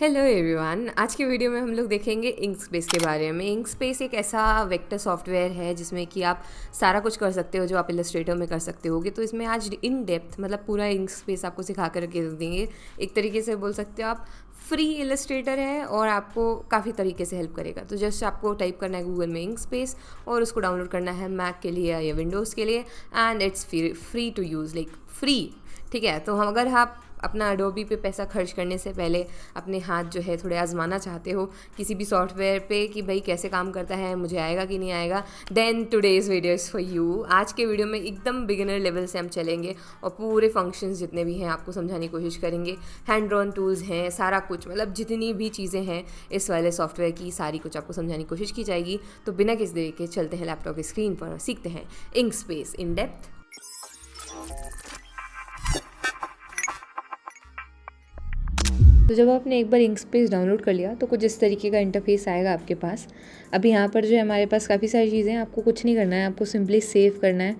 Hello everyone. आज की video में हम लोग देखेंगे इंकस्पेस के बारे में। इंकस्पेस एक ऐसा वेक्टर सॉफ्टवेयर है जिसमें कि आप सारा कुछ कर सकते हो जो आप इलस्ट्रेटर में कर सकते होगे। तो इसमें आज इन डेप्थ मतलब पूरा इंकस्पेस आपको सिखा कर के देंगे। एक तरीके से बोल सकते हो आप फ्री इलस्ट्रेटर है और आपको काफ़ी तरीके से हेल्प करेगा। तो जस्ट आपको टाइप करना है गूगल में इंकस्पेस और उसको डाउनलोड करना है मैक के लिए या विंडोज़ के लिए and it's free to use, like free. ठीक है, तो हम अगर आप अपना अडोबी पे पैसा खर्च करने से पहले अपने हाथ जो है थोड़े आजमाना चाहते हो किसी भी सॉफ्टवेयर पे कि भाई कैसे काम करता है, मुझे आएगा कि नहीं आएगा, then today's video is for you. आज के वीडियो में एकदम बिगिनर लेवल से हम चलेंगे और पूरे फंक्शंस जितने भी हैं आपको समझाने की कोशिश करेंगे। हैंड ड्रॉन टूल्स हैं, सारा कुछ, मतलब जितनी भी चीज़ें हैं इस वाले सॉफ्टवेयर की सारी कुछ आपको समझाने की कोशिश की जाएगी। तो बिना किसी देरी के चलते हैं लैपटॉप की स्क्रीन पर और सीखते हैं इंकस्पेस इन डेप्थ। तो जब आपने एक बार इंकस्पेस डाउनलोड कर लिया तो कुछ इस तरीके का इंटरफेस आएगा आपके पास। अब यहाँ पर जो है हमारे पास काफ़ी सारी चीज़ें हैं। आपको कुछ नहीं करना है, आपको सिंपली सेव करना है,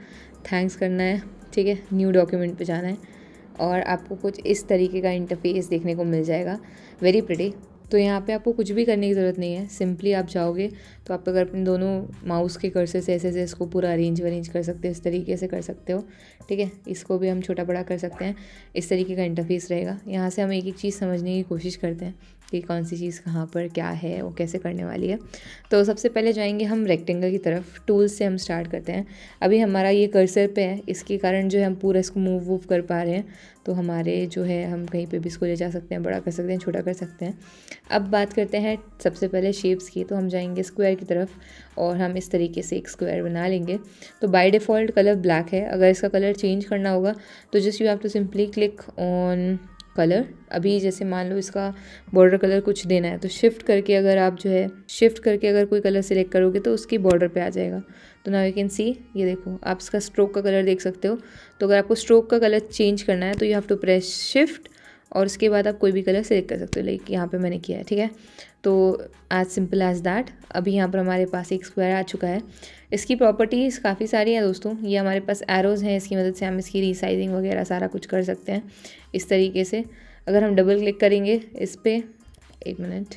थैंक्स करना है, ठीक है, न्यू डॉक्यूमेंट पे जाना है और आपको कुछ इस तरीके का इंटरफेस देखने को मिल जाएगा। Very pretty. तो यहाँ पे आपको कुछ भी करने की ज़रूरत नहीं है। सिंपली आप जाओगे तो आप अगर अपने दोनों माउस के कर्सर से ऐसे इसको पूरा अरेंज कर सकते हो, इस तरीके से कर सकते हो। ठीक है, इसको भी हम छोटा बड़ा कर सकते हैं। इस तरीके का इंटरफेस रहेगा। यहाँ से हम एक एक चीज़ समझने की कोशिश करते हैं कि कौन सी चीज़ कहाँ पर क्या है, वो कैसे करने वाली है। तो सबसे पहले जाएंगे हम रेक्टेंगल की तरफ। टूल्स से हम स्टार्ट करते हैं। अभी हमारा ये कर्सर पे है, इसके कारण जो है हम पूरा इसको मूव वूव कर पा रहे हैं। तो हमारे जो है हम कहीं पे भी इसको ले जा सकते हैं, बड़ा कर सकते हैं, छोटा कर सकते हैं। अब बात करते हैं सबसे पहले शेप्स की। तो हम जाएंगे स्क्वायर की तरफ और हम इस तरीके से एक स्क्वायर बना लेंगे। तो बाय डिफ़ॉल्ट कलर ब्लैक है। अगर इसका कलर चेंज करना होगा तो just you have to simply click on colour. अभी जैसे मान लो इसका बॉर्डर कलर कुछ देना है तो शिफ्ट करके अगर आप जो है कोई कलर सिलेक्ट करोगे तो उसकी बॉर्डर पे आ जाएगा। तो नाउ यू कैन सी, ये देखो आप इसका स्ट्रोक का कलर देख सकते हो। तो अगर आपको स्ट्रोक का कलर चेंज करना है तो you have to press shift और उसके बाद आप कोई भी कलर सेलेक्ट कर सकते हो। लाइक यहाँ पे मैंने किया है, ठीक है। तो एज सिंपल एज दैट। अभी यहाँ पर हमारे पास एक स्क्वायर आ चुका है। इसकी प्रॉपर्टीज़ काफ़ी सारी हैं दोस्तों। ये हमारे पास एरोज़ हैं, इसकी मदद से हम इसकी रीसाइजिंग वगैरह सारा कुछ कर सकते हैं इस तरीके से। अगर हम डबल क्लिक करेंगे इस पर, एक मिनट,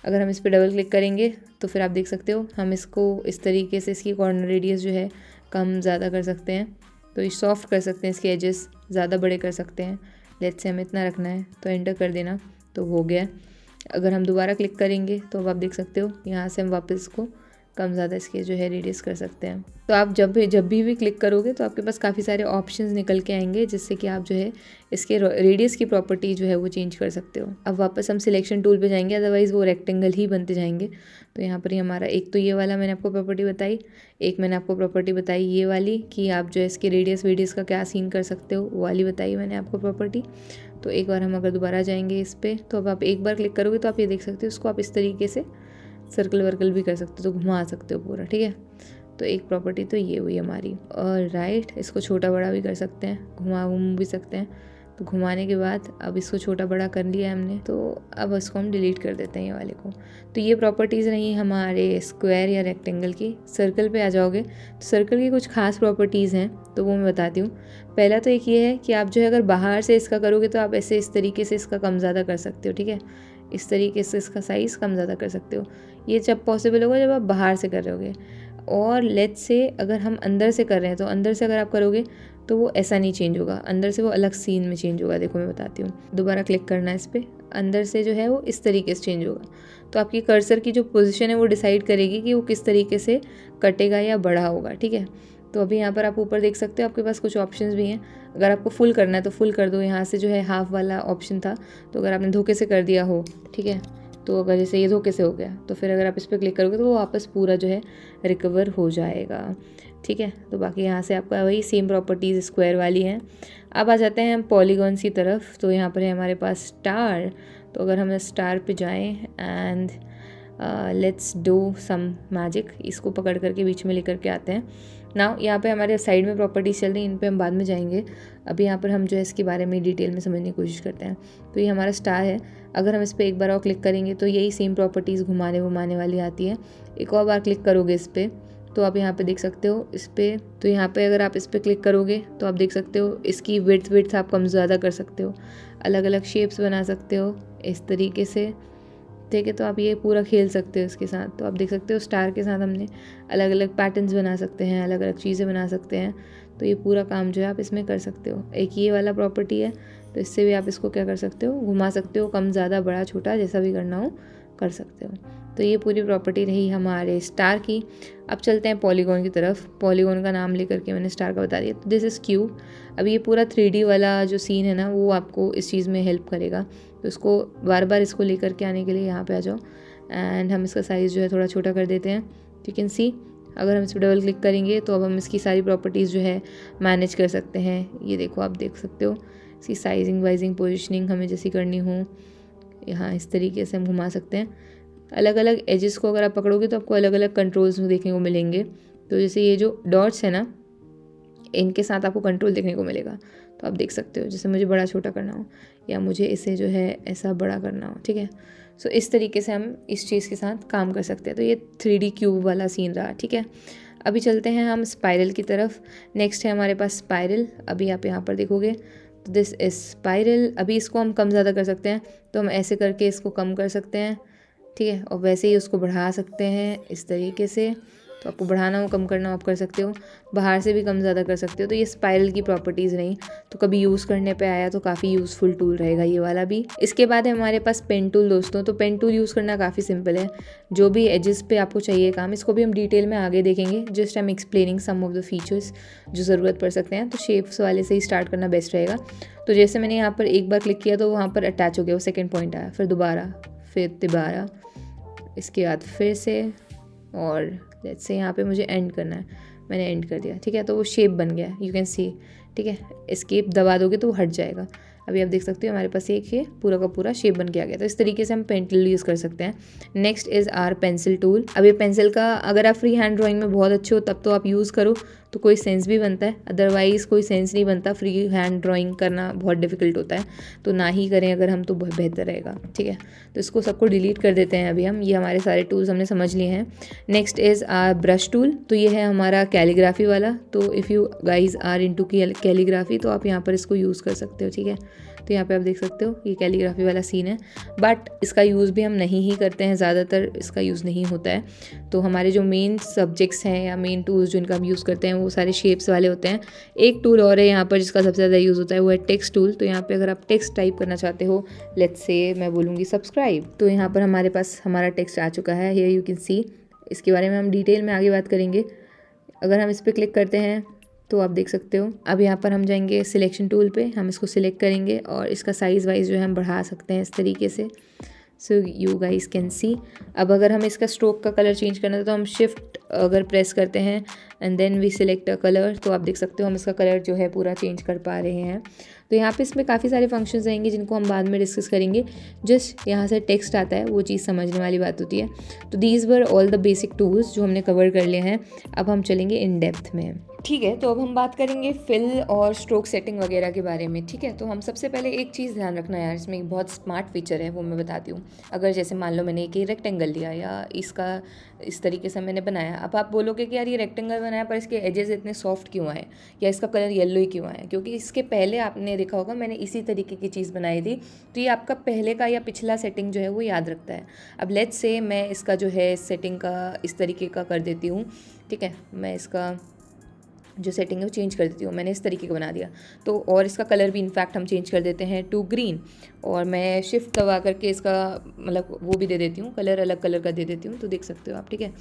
अगर हम इस पर डबल क्लिक करेंगे तो फिर आप देख सकते हो हम इसको इस तरीके से इसकी कॉर्नर रेडियस जो है कम ज़्यादा कर सकते हैं। तो ये सॉफ्ट कर सकते हैं, इसके एजेस ज़्यादा बड़े कर सकते हैं। लेट्स से हमें इतना रखना है तो एंटर कर देना तो हो गया। अगर हम दोबारा क्लिक करेंगे तो अब आप देख सकते हो यहाँ से हम वापस इसको कम ज़्यादा इसके जो है रेडियस कर सकते हैं। तो आप जब भी क्लिक करोगे तो आपके पास काफ़ी सारे ऑप्शंस निकल के आएंगे जिससे कि आप जो है इसके रेडियस की प्रॉपर्टी जो है वो चेंज कर सकते हो। अब वापस हम सिलेक्शन टूल पे जाएंगे, अदरवाइज़ वो रेक्टेंगल ही बनते जाएंगे। तो यहाँ पर ही हमारा एक तो ये वाला मैंने आपको प्रॉपर्टी बताई, एक मैंने आपको प्रॉपर्टी बताई ये वाली कि आप जो है इसके रेडियस का क्या सीन कर सकते हो, वो वाली बताई मैंने आपको प्रॉपर्टी। तो एक बार हम अगर दोबारा जाएंगे इस पर तो अब आप एक बार क्लिक करोगे तो आप ये देख सकते हो इसको आप इस तरीके से सर्कल वर्कल भी कर सकते हो, तो घुमा सकते हो पूरा, ठीक है। तो एक प्रॉपर्टी तो ये हुई हमारी। और राइट, इसको छोटा बड़ा भी कर सकते हैं, घुमा भी सकते हैं। तो घुमाने के बाद अब इसको छोटा बड़ा कर लिया हमने, तो अब इसको हम डिलीट कर देते हैं ये वाले को। तो ये प्रॉपर्टीज़ रही हमारे स्क्वायर या रेक्टेंगल की। सर्कल पे आ जाओगे तो सर्कल की कुछ खास प्रॉपर्टीज़ हैं, तो वो मैं बताती हूँ। पहला तो एक ये है कि आप जो है अगर बाहर से इसका करोगे तो आप ऐसे इस तरीके से इसका कम ज़्यादा कर सकते हो, ठीक है। इस तरीके से इसका साइज़ कम ज़्यादा कर सकते हो। ये जब पॉसिबल होगा जब आप बाहर से कर रहे होगे। और लेट्स से अगर हम अंदर से कर रहे हैं तो अंदर से अगर आप करोगे तो वो ऐसा नहीं चेंज होगा, अंदर से वो अलग सीन में चेंज होगा। देखो मैं बताती हूँ, दोबारा क्लिक करना है इस पर, अंदर से जो है वो इस तरीके से चेंज होगा। तो आपकी कर्सर की जो पोजीशन है वो डिसाइड करेगी कि वो किस तरीके से कटेगा या बड़ा होगा, ठीक है। तो अभी यहाँ पर आप ऊपर देख सकते हो आपके पास कुछ ऑप्शंस भी हैं। अगर आपको फुल करना है तो फुल कर दो। यहाँ से जो है हाफ वाला ऑप्शन था, तो अगर आपने धोखे से कर दिया हो, ठीक है, तो अगर जैसे ये धोखे से हो गया तो फिर अगर आप इस पर क्लिक करोगे तो वो वापस पूरा जो है रिकवर हो जाएगा, ठीक है। तो बाकी यहाँ से आपका वही सेम प्रॉपर्टीज़ स्क्वायर वाली हैं। अब आ जाते हैं हम पॉलीगॉन्स की तरफ। तो यहाँ पर है हमारे पास स्टार। तो अगर हम स्टार पे जाएं and let's do some magic, इसको पकड़ करके बीच में लेकर के आते हैं। नाउ यहाँ पे हमारे साइड में प्रॉपर्टीज चल रही हैं, इन पे हम बाद में जाएंगे। अभी यहाँ पर हम जो है इसके बारे में डिटेल में समझने की कोशिश करते हैं। तो ये हमारा स्टार है। अगर हम इस पर एक बार और क्लिक करेंगे तो यही सेम प्रॉपर्टीज़ घुमाने वाली आती है। एक और बार क्लिक करोगे इस पर तो आप यहाँ पे देख सकते हो इस पर, तो यहाँ पे अगर आप इस पर क्लिक करोगे तो आप देख सकते हो इसकी विड्थ आप कम ज़्यादा कर सकते हो, अलग अलग शेप्स बना सकते हो इस तरीके से, ठीक है। तो आप ये पूरा खेल सकते हो इसके साथ। तो आप देख सकते हो स्टार के साथ हमने अलग अलग पैटर्न्स बना सकते हैं, अलग अलग चीज़ें बना सकते हैं। तो ये पूरा काम जो है आप इसमें कर सकते हो। एक ये वाला प्रॉपर्टी है, तो इससे भी आप इसको क्या कर सकते हो, घुमा सकते हो, कम ज़्यादा बड़ा छोटा जैसा भी करना हो कर सकते हो। तो ये पूरी प्रॉपर्टी रही हमारे स्टार की। अब चलते हैं पॉलीगॉन की तरफ। पॉलीगॉन का नाम लेकर के मैंने स्टार का बता दिया। तो दिस इज़ क्यूब। अब ये पूरा 3D वाला जो सीन है ना, वो आपको इस चीज़ में हेल्प करेगा। तो इसको बार बार इसको लेकर के आने के लिए यहाँ पे आ जाओ एंड हम इसका साइज़ जो है थोड़ा छोटा कर देते हैं। यू कैन सी, अगर हम इस पर डबल क्लिक करेंगे तो अब हम इसकी सारी प्रॉपर्टीज़ जो है मैनेज कर सकते हैं। ये देखो, आप देख सकते हो इसकी साइजिंग वाइजिंग पोजिशनिंग हमें जैसी करनी हो, यहाँ इस तरीके से हम घुमा सकते हैं। अलग अलग एजेस को अगर आप पकड़ोगे तो आपको अलग अलग कंट्रोल्स देखने को मिलेंगे। तो जैसे ये जो डॉट्स है ना, इनके साथ आपको कंट्रोल देखने को मिलेगा। तो आप देख सकते हो जैसे मुझे बड़ा छोटा करना हो या मुझे इसे जो है ऐसा बड़ा करना हो, ठीक है। सो इस तरीके से हम इस चीज़ के साथ काम कर सकते हैं। तो ये 3D क्यूब वाला सीन रहा, ठीक है। अभी चलते हैं हम स्पाइरल की तरफ। नेक्स्ट है हमारे पास स्पाइरल। अभी आप यहाँ पर देखोगे तो दिस इज स्पाइरल। अभी इसको हम कम ज़्यादा कर सकते हैं, तो हम ऐसे करके इसको कम कर सकते हैं, ठीक है। और वैसे ही उसको बढ़ा सकते हैं इस तरीके से। तो आपको बढ़ाना हो कम करना हो आप कर सकते हो, बाहर से भी कम ज़्यादा कर सकते हो। तो ये स्पाइरल की प्रॉपर्टीज़ रही। तो कभी यूज़ करने पे आया तो काफ़ी यूज़फुल टूल रहेगा ये वाला भी। इसके बाद है हमारे पास पेन टूल दोस्तों। तो पेन टूल यूज़ करना काफ़ी सिंपल है। जो भी एजेस पे आपको चाहिए काम, इसको भी हम डिटेल में आगे देखेंगे। Just I am explaining some of the features जो ज़रूरत पड़ सकते हैं। तो शेप्स वाले से ही स्टार्ट करना बेस्ट रहेगा। तो जैसे मैंने यहाँ पर एक बार क्लिक किया तो वहाँ पर अटैच हो गया, वो सेकेंड पॉइंट आया, फिर दोबारा, इसके बाद फिर से, और लेट्स से यहाँ पे मुझे एंड करना है, मैंने एंड कर दिया, ठीक है। तो वो शेप बन गया, यू कैन सी, ठीक है। एस्केप दबा दोगे तो वो हट जाएगा। अभी आप देख सकते हो हमारे पास एक ये पूरा का पूरा शेप बन के आ गया। तो इस तरीके से हम पेन टूल यूज़ कर सकते हैं। Next is our pencil tool. अब ये पेंसिल का अगर आप फ्री हैंड ड्राइंग में बहुत अच्छे हो तब तो आप यूज़ करो तो कोई सेंस भी बनता है, अदरवाइज़ कोई सेंस नहीं बनता। फ्री हैंड ड्राइंग करना बहुत डिफिकल्ट होता है, तो ना ही करें अगर हम, तो बहुत बेहतर रहेगा, ठीक है। तो इसको सबको डिलीट कर देते हैं अभी हम। ये हमारे सारे टूल्स हमने समझ लिए हैं। Next is our brush tool. तो ये है हमारा कैलीग्राफी वाला। तो if you guys are into calligraphy तो आप यहाँ पर इसको यूज़ कर सकते हो, ठीक है। तो यहाँ पे आप देख सकते हो ये कैलीग्राफी वाला सीन है, बट इसका यूज़ भी हम नहीं ही करते हैं, ज़्यादातर इसका यूज़ नहीं होता है। तो हमारे जो मेन सब्जेक्ट्स हैं या मेन टूल्स जो इनका हम यूज़ करते हैं वो सारे शेप्स वाले होते हैं। एक टूल और है यहाँ पर जिसका सबसे ज़्यादा यूज़ होता है, वो है टेक्स्ट टूल। तो यहाँ पे अगर आप टेक्स्ट टाइप करना चाहते हो, लेट्स से मैं बोलूँगी सब्सक्राइब, तो यहाँ पर हमारे पास हमारा टेक्स्ट आ चुका है, हियर यू कैन सी। इसके बारे में हम डिटेल में आगे बात करेंगे। अगर हम इस पर क्लिक करते हैं तो आप देख सकते हो अब यहाँ पर हम जाएंगे सिलेक्शन टूल पे, हम इसको सिलेक्ट करेंगे और इसका साइज़ वाइज जो है हम बढ़ा सकते हैं इस तरीके से। So you guys can see. अब अगर हम इसका स्ट्रोक का कलर चेंज करना है तो हम शिफ्ट अगर प्रेस करते हैं and then we select a colour, तो आप देख सकते हो हम इसका कलर जो है पूरा चेंज कर पा रहे हैं। तो यहाँ पे इसमें काफ़ी सारे फंक्शंस रहेंगे जिनको हम बाद में डिस्कस करेंगे। जस्ट यहाँ से टेक्स्ट आता है, वो चीज़ समझने वाली बात होती है। तो these were all the basic tools जो हमने कवर कर लिए हैं। अब हम चलेंगे इन डेप्थ में, ठीक है। तो अब हम बात करेंगे फिल और स्ट्रोक सेटिंग वगैरह के बारे में, ठीक है। तो हम सबसे पहले एक चीज़ ध्यान रखना यार, इसमें एक बहुत स्मार्ट फीचर है वो मैं बताती हूँ। अगर जैसे मान लो मैंने एक रेक्टेंगल लिया या इसका इस तरीके से मैंने बनाया, अब आप बोलोगे कि यार ये रेक्टेंगल बनाया पर इसके एजेस इतने सॉफ्ट क्यों आए या इसका कलर येलो ही क्यों आया, क्योंकि इसके पहले आपने देखा होगा मैंने इसी तरीके की चीज़ बनाई थी। तो ये आपका पहले का या पिछला सेटिंग जो है वो याद रखता है। अब लेट्स से मैं इसका जो है सेटिंग का इस तरीके का कर देती हूँ, ठीक है। मैं इसका जो सेटिंग है वो चेंज कर देती हूँ, मैंने इस तरीके का बना दिया। तो और इसका कलर भी इनफैक्ट हम चेंज कर देते हैं टू ग्रीन, और मैं शिफ्ट दबा करके इसका मतलब वो भी दे देती हूँ, कलर अलग कलर का दे देती हूँ, तो देख सकते हो आप, ठीक है।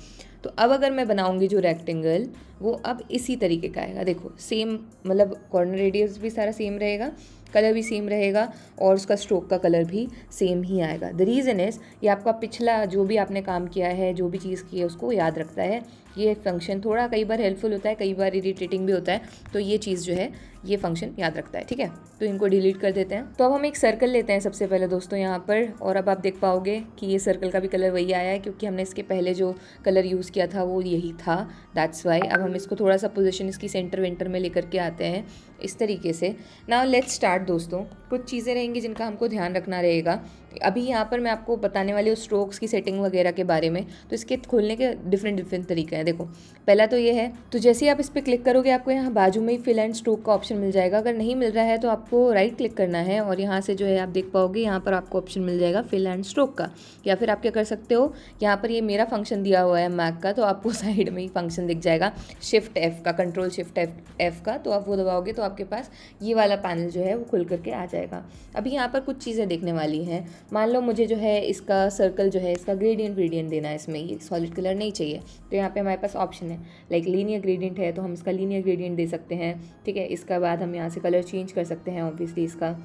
तो अब अगर मैं बनाऊँगी जो रेक्टेंगल, वो अब इसी तरीके का आएगा। देखो सेम, मतलब कॉर्नर रेडियस भी सारा सेम रहेगा, कलर भी सेम रहेगा और उसका स्ट्रोक का कलर भी सेम ही आएगा। द रीज़न इज़ ये आपका पिछला जो भी आपने काम किया है, जो भी चीज़ की है उसको याद रखता है। ये फंक्शन थोड़ा कई बार हेल्पफुल होता है, कई बार इरिटेटिंग भी होता है। तो ये चीज़ जो है ये फंक्शन याद रखता है, ठीक है। तो इनको डिलीट कर देते हैं। तो अब हम एक सर्कल लेते हैं सबसे पहले दोस्तों यहाँ पर, और अब आप देख पाओगे कि ये सर्कल का भी कलर वही आया है क्योंकि हमने इसके पहले जो कलर यूज़ किया था वो यही था, दैट्स वाई। अब हम इसको थोड़ा सा पोजीशन इसकी सेंटर वेंटर में लेकर के आते हैं इस तरीके से। नाउ लेट्स स्टार्ट दोस्तों। कुछ चीज़ें रहेंगी जिनका हमको ध्यान रखना रहेगा। अभी यहाँ पर मैं आपको बताने वाली हूँ स्ट्रोक्स की सेटिंग वगैरह के बारे में। तो इसके खोलने के डिफरेंट तरीके हैं। देखो पहला तो ये है, तो जैसे ही आप इस पर क्लिक करोगे आपको यहाँ बाजू में ही फिल एंड स्ट्रोक का ऑप्शन मिल जाएगा। अगर नहीं मिल रहा है तो आपको राइट क्लिक करना है और यहाँ से जो है आप देख पाओगे यहाँ पर आपको ऑप्शन मिल जाएगा फिल एंड स्ट्रोक का। या फिर आप क्या कर सकते हो, यहाँ पर ये मेरा फंक्शन दिया हुआ है मैक का, तो आपको साइड में ही फंक्शन दिख जाएगा शिफ्ट एफ का, कंट्रोल शिफ्ट एफ का, तो आप वो दबाओगे तो आपके पास ये वाला पैनल जो है वो खुल करके आ जाएगा। अभी यहाँ पर कुछ चीज़ें देखने वाली हैं। मान लो मुझे जो है इसका सर्कल जो है इसका ग्रेडियंट देना है, इसमें ये सॉलिड कलर नहीं चाहिए, तो यहाँ पे हमारे पास ऑप्शन है लाइक लीनियर ग्रेडियंट है, तो हम इसका लीनियर ग्रेडियंट दे सकते हैं। ठीक है, इसका बाद हम यहाँ से कलर चेंज कर सकते हैं ऑब्वियसली इसका।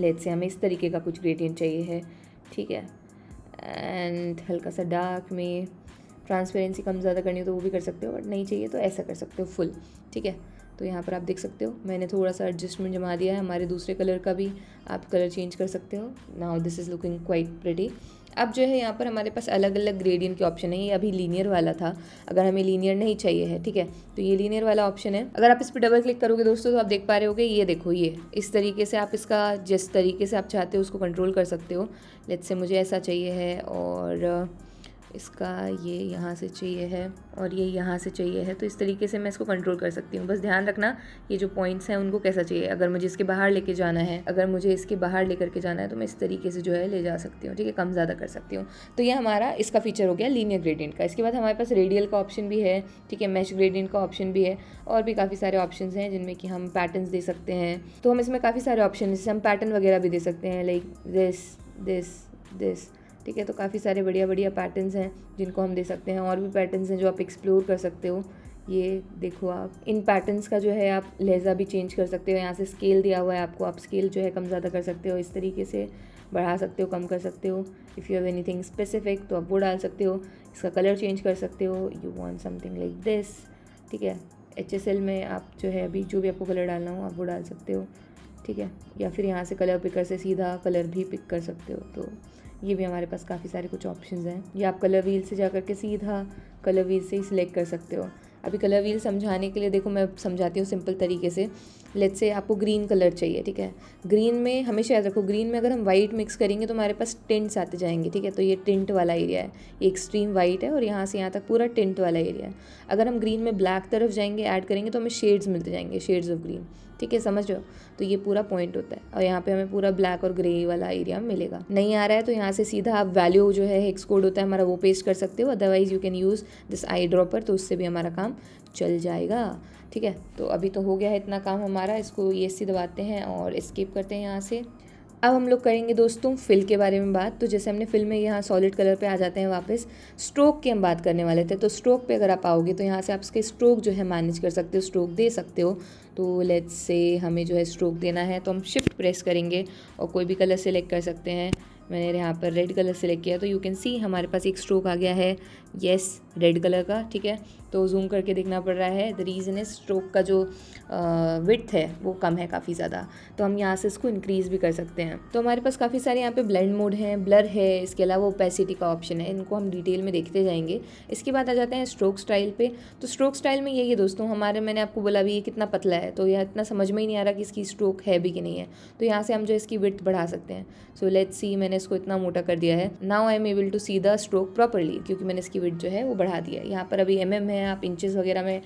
लेट्स से हमें इस तरीके का कुछ ग्रेडियंट चाहिए है। ठीक है, एंड हल्का सा डार्क में ट्रांसपेरेंसी कम ज़्यादा करनी हो तो वो भी कर सकते हो, बट नहीं चाहिए तो ऐसा कर सकते हो फुल। ठीक है, तो यहाँ पर आप देख सकते हो मैंने थोड़ा सा एडजस्टमेंट जमा दिया है। हमारे दूसरे कलर का भी आप कलर चेंज कर सकते हो। Now this is looking quite pretty. अब जो है यहाँ पर हमारे पास अलग अलग ग्रेडियंट के ऑप्शन है। ये अभी लीनियर वाला था, अगर हमें लीनियर नहीं चाहिए है, ठीक है, तो ये लीनियर वाला ऑप्शन है। अगर आप इस पर डबल क्लिक करोगे दोस्तों तो आप देख पा रहे होगे, ये देखो ये इस तरीके से आप इसका जिस तरीके से आप चाहते हो उसको कंट्रोल कर सकते हो। लेट्स से मुझे ऐसा चाहिए है और इसका ये यहाँ से चाहिए है और ये यहाँ से चाहिए है, तो इस तरीके से मैं इसको कंट्रोल कर सकती हूँ। बस ध्यान रखना ये जो पॉइंट्स हैं उनको कैसा चाहिए। अगर मुझे इसके बाहर लेके जाना है, अगर मुझे इसके बाहर लेकर के जाना है तो मैं इस तरीके से जो है ले जा सकती हूँ। ठीक है, कम ज़्यादा कर सकती हूँ। तो ये हमारा इसका फीचर हो गया लीनियर ग्रेडियंट का। इसके बाद हमारे पास रेडियल का ऑप्शन भी है। ठीक है, मैश ग्रेडियंट का ऑप्शन भी है और भी काफ़ी सारे ऑप्शन हैं जिनमें कि हम पैटर्न्स दे सकते हैं। तो हम इसमें काफ़ी सारे ऑप्शन हैं, जैसे हम पैटर्न वगैरह भी दे सकते हैं लाइक दिस। ठीक है, तो काफ़ी सारे बढ़िया पैटर्न्स हैं जिनको हम दे सकते हैं। और भी पैटर्न्स हैं जो आप एक्सप्लोर कर सकते हो। ये देखो आप इन पैटर्न्स का जो है आप लहजा भी चेंज कर सकते हो। यहाँ से स्केल दिया हुआ है आपको, आप स्केल जो है कम ज़्यादा कर सकते हो, इस तरीके से बढ़ा सकते हो, कम कर सकते हो। If you have anything specific तो आप वो डाल सकते हो। इसका कलर चेंज कर सकते हो, you want something like this. ठीक है, HSL में आप जो है अभी जो भी आपको कलर डालना हो आप वो डाल सकते हो। ठीक है, या फिर यहाँ से कलर पिकर से सीधा कलर भी पिक कर सकते हो। तो ये भी हमारे पास काफ़ी सारे कुछ ऑप्शंस हैं। या आप कलर व्हील से जा कर के सीधा कलर व्हील से ही सिलेक्ट कर सकते हो। अभी कलर व्हील समझाने के लिए देखो मैं समझाती हूँ सिंपल तरीके से। लेट्स से आपको ग्रीन कलर चाहिए। ठीक है, ग्रीन में हमेशा याद रखो, ग्रीन में अगर हम वाइट मिक्स करेंगे तो हमारे पास टिंट्स आते जाएंगे। ठीक है, तो ये टिंट वाला एरिया है, ये एक्सट्रीम वाइट है और यहाँ से यहाँ तक पूरा टिंट वाला एरिया है। अगर हम ग्रीन में ब्लैक तरफ जाएंगे, ऐड करेंगे तो हमें शेड्स मिलते जाएंगे, शेड्स ऑफ ग्रीन। ठीक है, समझ रहे हो? तो ये पूरा पॉइंट होता है और यहाँ पे हमें पूरा ब्लैक और ग्रे वाला एरिया मिलेगा। नहीं आ रहा है तो यहाँ से सीधा आप वैल्यू जो है हेक्स कोड होता है हमारा वो पेस्ट कर सकते हो। Otherwise you can use this eye dropper, तो उससे भी हमारा काम चल जाएगा। ठीक है, तो अभी तो हो गया है इतना काम हमारा। इसको ESC दबाते हैं और एस्केप करते हैं यहाँ से। अब हम लोग करेंगे दोस्तों फिल के बारे में बात। तो जैसे हमने फिल में यहाँ सॉलिड कलर पे आ जाते हैं वापस। स्ट्रोक की हम बात करने वाले थे, तो स्ट्रोक पे अगर आप आओगे तो यहाँ से आप इसके स्ट्रोक जो है मैनेज कर सकते हो, स्ट्रोक दे सकते हो। तो लेट्स से हमें जो है स्ट्रोक देना है तो हम शिफ्ट प्रेस करेंगे और कोई भी कलर सेलेक्ट कर सकते हैं। मैंने यहाँ पर रेड कलर सेलेक्ट किया तो यू कैन सी हमारे पास एक स्ट्रोक आ गया है, येस, रेड कलर का। ठीक है, तो जूम करके देखना पड़ रहा है। द रीज़न इज स्ट्रोक का जो विड्थ है वो कम है काफ़ी ज़्यादा, तो हम यहाँ से इसको इंक्रीज़ भी कर सकते हैं। तो हमारे पास काफ़ी सारे यहाँ पे ब्लेंड मोड हैं, ब्लर है, इसके अलावा ओपेसिटी का ऑप्शन है। इनको हम डिटेल में देखते जाएंगे। इसके बाद आ जाते हैं स्ट्रोक स्टाइल पे। तो स्ट्रोक स्टाइल में यही है दोस्तों, हमारे मैंने आपको बोला भी ये कितना पतला है, तो यह इतना समझ में ही नहीं आ रहा कि इसकी स्ट्रोक है भी कि नहीं है। तो यहाँ से हम जो इसकी विड्थ बढ़ा सकते हैं। सो लेट्स सी, मैंने इसको इतना मोटा कर दिया है। Now I am able to see the stroke properly, क्योंकि मैंने इसकी विड्थ जो है वो बढ़ा दिया है। यहाँ पर अभी mm है, आप इंचेस वगैरह में,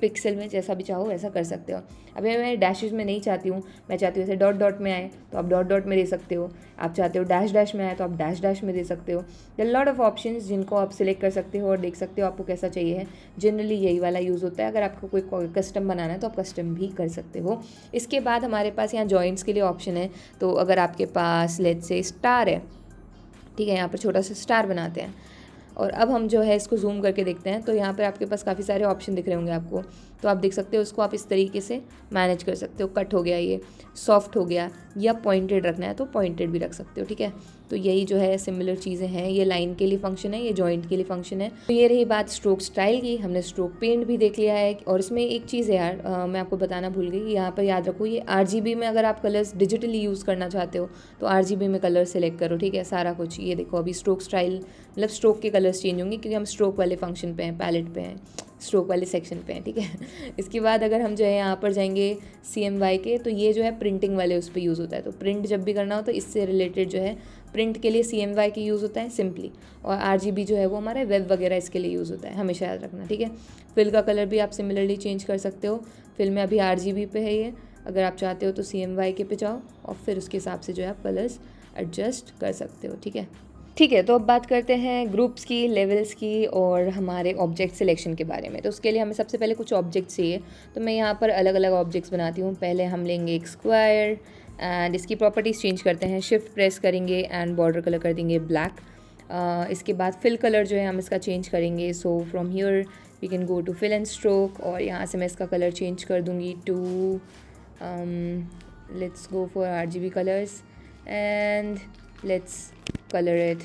पिक्सल में जैसा भी चाहो वैसा कर सकते हो। अभी मैं डैशेज में नहीं चाहती हूँ, मैं चाहती हूँ ऐसे डॉट डॉट में आए तो आप डॉट डॉट में दे सकते हो। आप चाहते हो डैश डैश में आए तो आप डैश डैश में दे सकते हो। देयर लॉट ऑफ ऑप्शंस जिनको आप सिलेक्ट कर सकते हो और देख सकते हो आपको कैसा चाहिए है। जनरली यही वाला यूज़ होता है। अगर आपको कोई कस्टम बनाना है तो आप कस्टम भी कर सकते हो। इसके बाद हमारे पास यहाँ जॉइंट्स के लिए ऑप्शन है। तो अगर आपके पास लेट्स से स्टार है, ठीक है, यहाँ पर छोटा सा स्टार बनाते हैं और अब हम जो है इसको जूम करके देखते हैं। तो यहाँ पर आपके पास काफ़ी सारे ऑप्शन दिख रहे होंगे आपको, तो आप देख सकते हो उसको आप इस तरीके से मैनेज कर सकते हो। कट हो गया, ये सॉफ्ट हो गया, या पॉइंटेड रखना है तो पॉइंटेड भी रख सकते हो। ठीक है, तो यही जो है सिमिलर चीज़ें हैं। ये लाइन के लिए फंक्शन है, ये जॉइंट के लिए फंक्शन है। तो ये रही बात स्ट्रोक स्टाइल की। हमने स्ट्रोक पेंट भी देख लिया है। और इसमें एक चीज़ है यार, मैं आपको बताना भूल गई, यहाँ पर याद रखो ये RGB में अगर आप कलर्स डिजिटली यूज़ करना चाहते हो तो RGB में कलर सेलेक्ट करो। ठीक है, सारा कुछ। ये देखो अभी स्ट्रोक स्टाइल मतलब स्ट्रोक के कलर्स चेंज होंगे क्योंकि हम स्ट्रोक वाले फंक्शन पे हैं, पैलेट पे हैं, स्ट्रोक वाले सेक्शन पे हैं। ठीक है, इसके बाद अगर हम जो है यहाँ पर जाएंगे CMY के, तो ये जो है प्रिंटिंग वाले उस पर यूज़ होता है। तो प्रिंट जब भी करना हो तो इससे रिलेटेड जो है प्रिंट के लिए CMY की यूज़ होता है सिंपली, और RGB जो है वो हमारा वेब वगैरह इसके लिए यूज़ होता है, हमेशा याद रखना, ठीक है। फिल का कलर भी आप सिमिलरली चेंज कर सकते हो। फिल में अभी RGB पे है ये, अगर आप चाहते हो तो CMY के पे जाओ और फिर उसके हिसाब से जो है आप कलर्स एडजस्ट कर सकते हो, ठीक है। ठीक है, तो अब बात करते हैं ग्रुप्स की, लेवल्स की और हमारे ऑब्जेक्ट सिलेक्शन के बारे में। तो उसके लिए हमें सबसे पहले कुछ ऑब्जेक्ट चाहिए, तो मैं यहाँ पर अलग अलग ऑब्जेक्ट्स बनाती हूँ। पहले हम लेंगे एक स्क्वायर एंड इसकी प्रॉपर्टीज़ चेंज करते हैं, शिफ्ट प्रेस करेंगे एंड बॉर्डर कलर कर देंगे ब्लैक। इसके बाद फिल कलर जो है हम इसका चेंज करेंगे, so from here we can go to fill and stroke, और यहाँ से मैं इसका कलर चेंज कर दूँगी to let's go for RGB colours and let's colour it.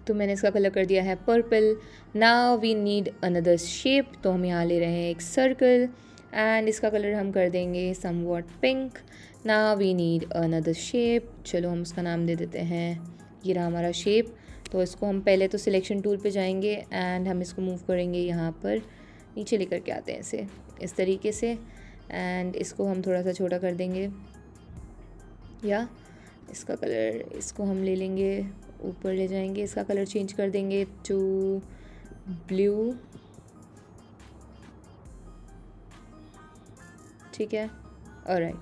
तो मैंने इसका कलर कर दिया है purple. Now we need another shape, तो हम यहाँ ले रहे हैं एक सर्कल एंड इसका कलर हम कर देंगे somewhat pink. Now we need another shape, चलो हम उसका नाम दे देते हैं, ये रहा हमारा शेप। तो इसको हम पहले तो सिलेक्शन टूल पे जाएंगे एंड हम इसको मूव करेंगे यहाँ पर नीचे लेकर के आते हैं इसे इस तरीके से, एंड इसको हम थोड़ा सा छोटा कर देंगे, या इसका कलर इसको हम ले लेंगे ऊपर ले जाएंगे, इसका कलर चेंज कर देंगे टू ब्लू, ठीक है। Alright,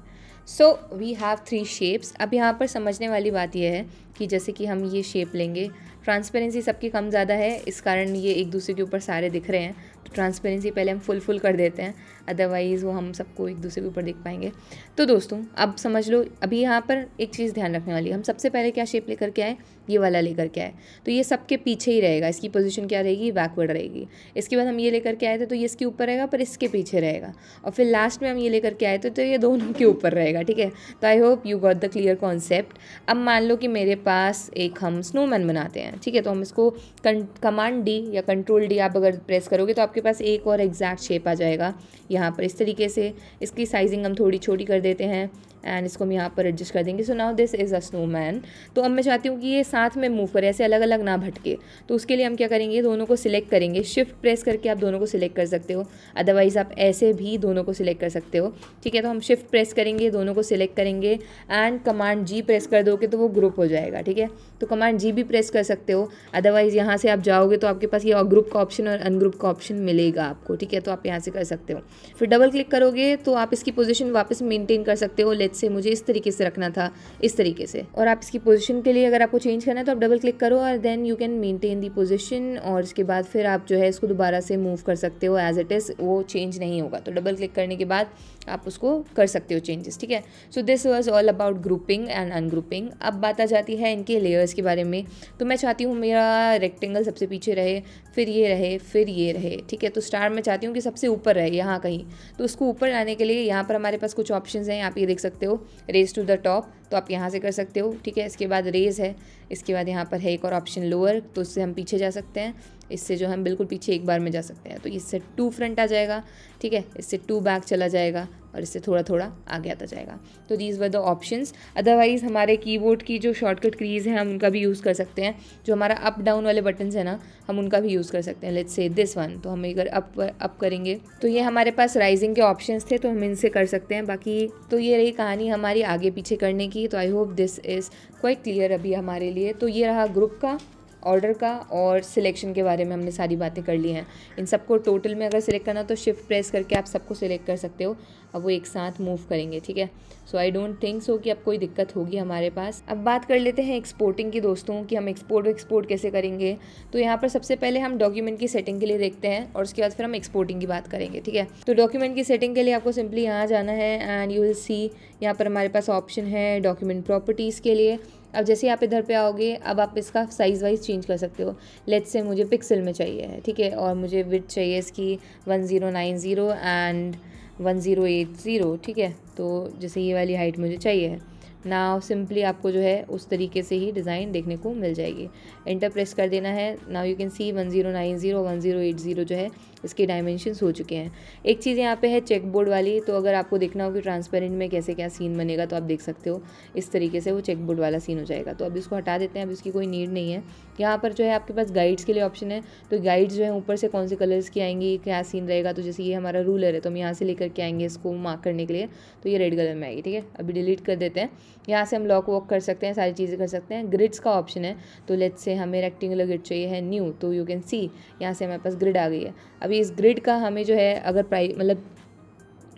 so we have 3 shapes. अब यहाँ पर समझने वाली बात यह है कि जैसे कि हम ये शेप लेंगे, ट्रांसपेरेंसी सबकी कम ज़्यादा है, इस कारण ये एक दूसरे के ऊपर सारे दिख रहे हैं, तो ट्रांसपेरेंसी पहले हम फुल कर देते हैं, अदरवाइज़ वो हम सबको एक दूसरे के ऊपर देख पाएंगे। तो दोस्तों अब समझ लो, अभी यहाँ पर एक चीज़ ध्यान रखने वाली है, हम सबसे पहले क्या शेप लेकर के आए, ये वाला लेकर के आए, तो ये सबके पीछे ही रहेगा, इसकी पोजीशन क्या रहेगी, बैकवर्ड रहेगी। इसके बाद हम ये लेकर के आए थे तो ये इसके ऊपर रहेगा पर इसके पीछे रहेगा, और फिर लास्ट में हम ये लेकर के आए थे तो ये दोनों के ऊपर रहेगा, ठीक है। तो आई hope you got the clear concept. अब मान लो कि मेरे पास एक हम स्नोमैन बनाते हैं, ठीक है, तो हम इसको कमांड D या कंट्रोल D आप अगर प्रेस करोगे तो आपके पास एक और एग्जैक्ट शेप आ जाएगा यहाँ पर इस तरीके से। इसकी साइजिंग हम थोड़ी छोटी कर देते हैं एंड इसको हम यहाँ पर एडजस्ट कर देंगे। So now this is a snowman. तो अब मैं चाहती हूँ कि ये साथ में मूव करे, ऐसे अलग अलग ना भटके, तो उसके लिए हम क्या करेंगे, दोनों को सिलेक्ट करेंगे, शिफ्ट प्रेस करके आप दोनों को सिलेक्ट कर सकते हो, अदरवाइज़ आप ऐसे भी दोनों को सिलेक्ट कर सकते हो, ठीक है। तो हम शिफ्ट प्रेस करेंगे, दोनों को सिलेक्ट करेंगे एंड कमांड G प्रेस कर दोगे तो वो ग्रुप हो जाएगा, ठीक है। तो कमांड G भी प्रेस कर सकते हो, अदरवाइज़ यहाँ से आप जाओगे तो आपके पास ये ग्रुप का ऑप्शन और अनग्रुप का ऑप्शन मिलेगा आपको, ठीक है। तो आप यहाँ से कर सकते हो, फिर डबल क्लिक करोगे तो आप इसकी पोजीशन वापस मेंटेन कर सकते हो। लेट्स से मुझे इस तरीके से रखना था, इस तरीके से, और आप इसकी पोजीशन के लिए अगर आपको चेंज करना है तो आप डबल क्लिक करो और then you can maintain the position, और इसके बाद फिर आप जो है इसको दोबारा से मूव कर सकते हो एज इट इज़, वो चेंज नहीं होगा। तो डबल क्लिक करने के बाद आप उसको कर सकते हो चेंजेस, ठीक है। So this was all about grouping and ungrouping. अब बात आ जाती है इनके लेयर्स के बारे में। तो मैं चाहती हूँ मेरा रेक्टेंगल सबसे पीछे रहे, फिर ये रहे, फिर ये रहे, ठीक है। तो स्टार मैं चाहती हूँ कि सबसे ऊपर रहे यहाँ कहीं, तो उसको ऊपर लाने के लिए यहाँ पर हमारे पास कुछ ऑप्शंस हैं, आप ये देख सकते हो, रेज टू द टॉप, तो आप यहाँ से कर सकते हो, ठीक है। इसके बाद रेज है, इसके बाद यहाँ पर है एक और ऑप्शन लोअर, तो उससे हम पीछे जा सकते हैं, इससे जो हम बिल्कुल पीछे एक बार में जा सकते हैं। तो इससे 2 फ्रंट आ जाएगा, ठीक है, इससे 2 बैक चला जाएगा और इससे थोड़ा थोड़ा आगे आता जाएगा। तो these were the options. Otherwise हमारे कीबोर्ड की जो शॉर्टकट कीज़ हैं हम उनका भी यूज़ कर सकते हैं, जो हमारा अप डाउन वाले बटन्स हैं ना, हम उनका भी यूज़ कर सकते हैं। लेट्स से दिस वन, तो हम अगर अप करेंगे तो ये हमारे पास राइजिंग के ऑप्शंस थे, तो हम इनसे कर सकते हैं। बाकी तो ये रही कहानी हमारी आगे पीछे करने की। तो I hope this is quite clear अभी हमारे लिए। तो ये रहा ग्रुप का, ऑर्डर का और सिलेक्शन के बारे में हमने सारी बातें कर ली हैं। इन सबको टोटल में अगर सिलेक्ट करना तो शिफ्ट प्रेस करके आप सबको सिलेक्ट कर सकते हो, अब वो एक साथ मूव करेंगे, ठीक है। So I don't think so कि अब कोई दिक्कत होगी हमारे पास। अब बात कर लेते हैं एक्सपोर्टिंग की दोस्तों, कि हम एक्सपोर्ट कैसे करेंगे। तो यहाँ पर सबसे पहले हम डॉक्यूमेंट की सेटिंग के लिए देखते हैं और उसके बाद फिर हम एक्सपोर्टिंग की बात करेंगे, ठीक है। तो डॉक्यूमेंट की सेटिंग के लिए आपको सिंपली यहाँ जाना है एंड यू विल सी यहाँ पर हमारे पास ऑप्शन है डॉक्यूमेंट प्रॉपर्टीज़ के लिए। अब जैसे आप इधर पे आओगे, अब आप इसका साइज़ वाइज चेंज कर सकते हो। लेट्स से मुझे पिक्सल में चाहिए है, ठीक है, और मुझे विड्थ चाहिए इसकी 1090 एंड 1080, ठीक है। तो जैसे ये वाली हाइट मुझे चाहिए है, नाउ सिंपली आपको जो है उस तरीके से ही डिज़ाइन देखने को मिल जाएगी। एंटर प्रेस कर देना है। नाउ यू कैन सी 1090 और 1080 जो है इसके डायमेंशंस हो चुके हैं। एक चीज़ यहाँ पे है चेक बोर्ड वाली, तो अगर आपको देखना हो कि ट्रांसपेरेंट में कैसे क्या सीन बनेगा तो आप देख सकते हो, इस तरीके से वो चेक बोर्ड वाला सीन हो जाएगा। तो अब इसको हटा देते हैं, अब इसकी कोई नीड नहीं है। यहाँ पर जो है आपके पास गाइड्स के लिए ऑप्शन है, तो गाइड्स जो है ऊपर से कौन से कलर्स की आएंगी, क्या सीन रहेगा। तो जैसे ये हमारा रूलर है तो हम यहाँ से लेकर के आएंगे इसको मार्क करने के लिए, तो ये रेड कलर में आएगी, ठीक है। अभी डिलीट कर देते हैं यहाँ से हम लॉक वॉक कर सकते हैं, सारी चीज़ें कर सकते हैं। ग्रिड्स का ऑप्शन है, तो लेट्स से हमें रेक्टेंगुलर ग्रिड चाहिए है न्यू, तो यू कैन सी यहाँ से हमारे पास ग्रिड आ गई है। अभी इस ग्रिड का हमें जो है अगर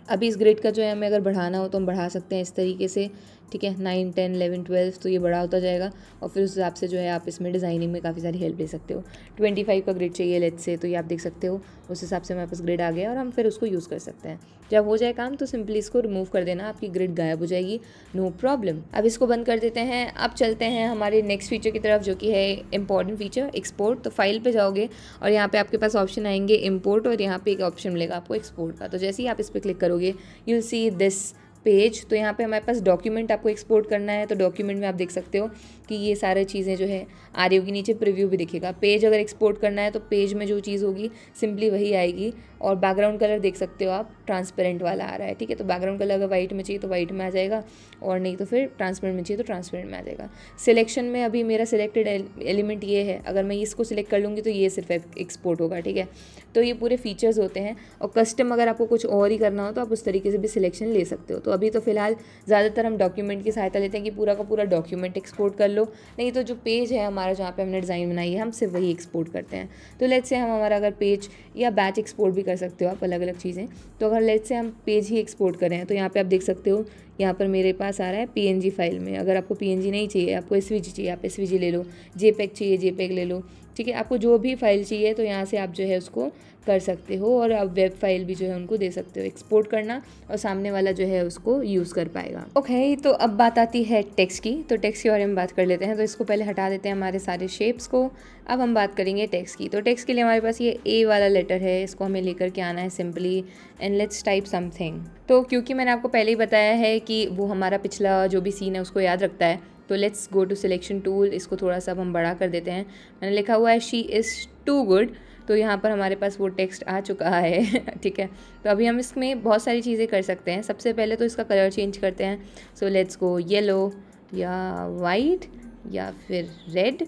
अभी इस ग्रिड का जो है हमें अगर बढ़ाना हो तो हम बढ़ा सकते हैं इस तरीके से, ठीक है, 9, 10, 11, 12, तो ये बड़ा होता जाएगा और फिर उस हिसाब से जो है आप इसमें डिज़ाइनिंग में काफ़ी सारी हेल्प ले सकते हो। 25 का ग्रिड चाहिए लेट्स से, तो ये आप देख सकते हो उस हिसाब से हमारे पास ग्रिड आ गया और हम फिर उसको यूज़ कर सकते हैं। जब हो जाए काम तो सिंपली इसको रिमूव कर देना, आपकी ग्रिड गायब हो जाएगी, नो प्रॉब्लम। अब इसको बंद कर देते हैं। अब चलते हैं हमारे नेक्स्ट फीचर की तरफ, जो कि है इंपॉर्टेंट फीचर एक्सपोर्ट। तो फाइल पे जाओगे और यहाँ पे आपके पास ऑप्शन आएंगे इम्पोर्ट और यहाँ पे एक ऑप्शन मिलेगा आपको एक्सपोर्ट का। तो जैसे ही आप इस पर क्लिक करोगे you will see this page. तो यहाँ पे हमारे पास डॉक्यूमेंट आपको एक्सपोर्ट करना है, तो डॉक्यूमेंट में आप देख सकते हो कि ये सारे चीज़ें जो है आ रही होगी, नीचे प्रीव्यू भी दिखेगा। पेज अगर एक्सपोर्ट करना है तो पेज में जो चीज़ होगी सिंपली वही आएगी और बैकग्राउंड कलर देख सकते हो आप, ट्रांसपेरेंट वाला आ रहा है, ठीक है। तो बैकग्राउंड कलर अगर वाइट में चाहिए तो वाइट में आ जाएगा और नहीं तो फिर ट्रांसपेरेंट में चाहिए तो ट्रांसपेरेंट में आ जाएगा। सिलेक्शन में अभी मेरा सिलेक्टेड एलिमेंट ये है, अगर मैं इसको सिलेक्ट कर लूँगी तो ये सिर्फ एक्सपोर्ट होगा, ठीक है। तो ये पूरे फीचर्स होते हैं और कस्टम अगर आपको कुछ और ही करना हो तो आप उस तरीके से भी सिलेक्शन ले सकते हो। तो अभी तो फिलहाल ज़्यादातर हम डॉक्यूमेंट की सहायता लेते हैं कि पूरा का पूरा डॉक्यूमेंट एक्सपोर्ट कर लो, नहीं तो जो पेज है हमारा जहाँ पे हमने डिज़ाइन बनाई है हम सिर्फ वही एक्सपोर्ट करते हैं। तो लेट्स से हम हमारा अगर पेज या बैच एक्सपोर्ट भी कर सकते हो आप, अलग अलग चीज़ें। तो अगर लेट्स से हम पेज ही एक्सपोर्ट करें तो यहाँ पे आप देख सकते हो, यहाँ पर मेरे पास आ रहा है PNG फाइल में। अगर आपको PNG नहीं चाहिए, आपको SVG चाहिए, आप SVG ले लो, JPEG चाहिए JPEG ले लो, ठीक है। आपको जो भी फाइल चाहिए तो यहाँ से आप जो है उसको कर सकते हो और आप वेब फाइल भी जो है उनको दे सकते हो एक्सपोर्ट करना और सामने वाला जो है उसको यूज़ कर पाएगा। ओके, तो अब बात आती है टेक्स्ट की। तो टेक्स्ट के बारे में बात कर लेते हैं। तो इसको पहले हटा देते हैं हमारे सारे शेप्स को। अब हम बात करेंगे टेक्स्ट की। तो टेक्स्ट के लिए हमारे पास ये A वाला लेटर है, इसको हमें लेकर के आना है simply and let's type something. तो क्योंकि मैंने आपको पहले ही बताया है कि वो हमारा पिछला जो भी सीन है उसको याद रखता है, तो let's go to selection tool. इसको थोड़ा सा हम बड़ा कर देते हैं। मैंने लिखा हुआ है शी इज़ टू गुड, तो यहाँ पर हमारे पास वो टेक्स्ट आ चुका है ठीक है। तो अभी हम इसमें बहुत सारी चीज़ें कर सकते हैं। सबसे पहले तो इसका कलर चेंज करते हैं। सो लेट्स गो येलो या वाइट या फिर रेड,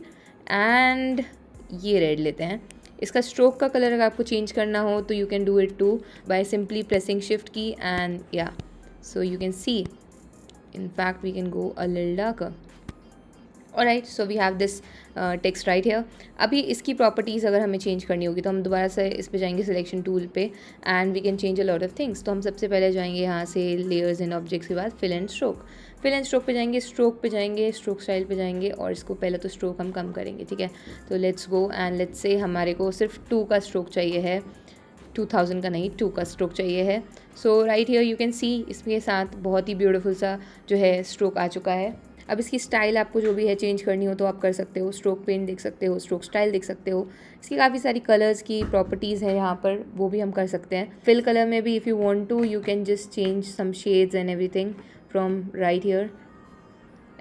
एंड ये रेड लेते हैं। इसका स्ट्रोक का कलर अगर आपको चेंज करना हो तो you can do it too by simply pressing shift key and या so you can see in fact we can go a little darker. Alright, so we have this text right here. अभी इसकी properties अगर हमें change करनी होगी तो हम दोबारा से इस पे जाएंगे सिलेक्शन टूल पे and we can change a lot of things. तो हम सबसे पहले जाएंगे यहाँ से लेयर्स एंड ऑब्जेक्ट्स के बाद fill and stroke. Fill and stroke पे जाएंगे, स्ट्रोक पे जाएंगे, स्ट्रोक स्टाइल पे जाएंगे और इसको पहले तो स्ट्रोक हम कम करेंगे, ठीक है। तो let's go and let's say हमारे को सिर्फ 2 का स्ट्रोक चाहिए है, 2000 का नहीं, 2 का स्ट्रोक चाहिए है। So right here you can see इसके साथ बहुत ही ब्यूटीफुल सा जो है स्ट्रोक आ चुका है। अब इसकी स्टाइल आपको जो भी है चेंज करनी हो तो आप कर सकते हो। स्ट्रोक पेन देख सकते हो, स्ट्रोक स्टाइल देख सकते हो। इसकी काफ़ी सारी कलर्स की प्रॉपर्टीज़ है यहाँ पर, वो भी हम कर सकते हैं। फिल कलर में भी if you want to you can just change some shades and everything from right here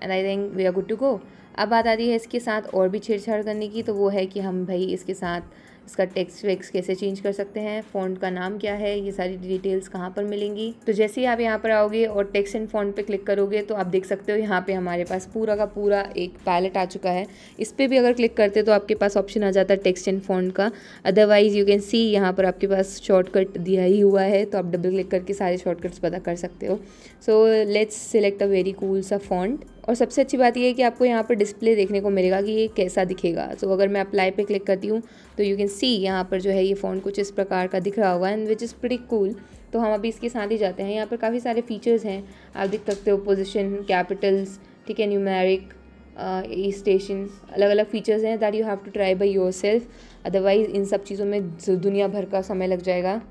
and I think we are good to go. अब बात आती है इसके साथ और भी छेड़छाड़ करने की, तो वो है कि हम भाई इसके साथ इसका टेक्स्ट वेक्स कैसे चेंज कर सकते हैं, फ़ॉन्ट का नाम क्या है, ये सारी डिटेल्स कहाँ पर मिलेंगी। तो जैसे ही आप यहाँ पर आओगे और टेक्स्ट एंड फ़ॉन्ट पे क्लिक करोगे तो आप देख सकते हो यहाँ पे हमारे पास पूरा का पूरा एक पैलेट आ चुका है। इस पर भी अगर क्लिक करते तो आपके पास ऑप्शन आ जाता है टेक्स्ट एंड फ़ॉन्ट का। अदरवाइज़ यू कैन सी यहाँ पर आपके पास शॉर्टकट दिया ही हुआ है, तो आप डबल क्लिक करके सारे शॉर्टकट्स पता कर सकते हो। So let's select a very cool सा फॉन्ट। और सबसे अच्छी बात यह है कि आपको यहाँ पर डिस्प्ले देखने को मिलेगा कि ये कैसा दिखेगा। तो अगर मैं अप्लाई पे क्लिक करती हूँ तो यू कैन सी यहाँ पर जो है ये फ़ॉन्ट कुछ इस प्रकार का दिख रहा होगा and which is pretty cool. तो हम अभी इसके साथ ही जाते हैं। यहाँ पर काफ़ी सारे फीचर्स हैं, आप देख सकते हो, पोजीशन, कैपिटल्स, ठीक है, न्यूमेरिक, ई स्टेशन, अलग अलग फीचर्स हैं that you have to try by your self. Otherwise इन सब चीज़ों में दुनिया भर का समय लग जाएगा।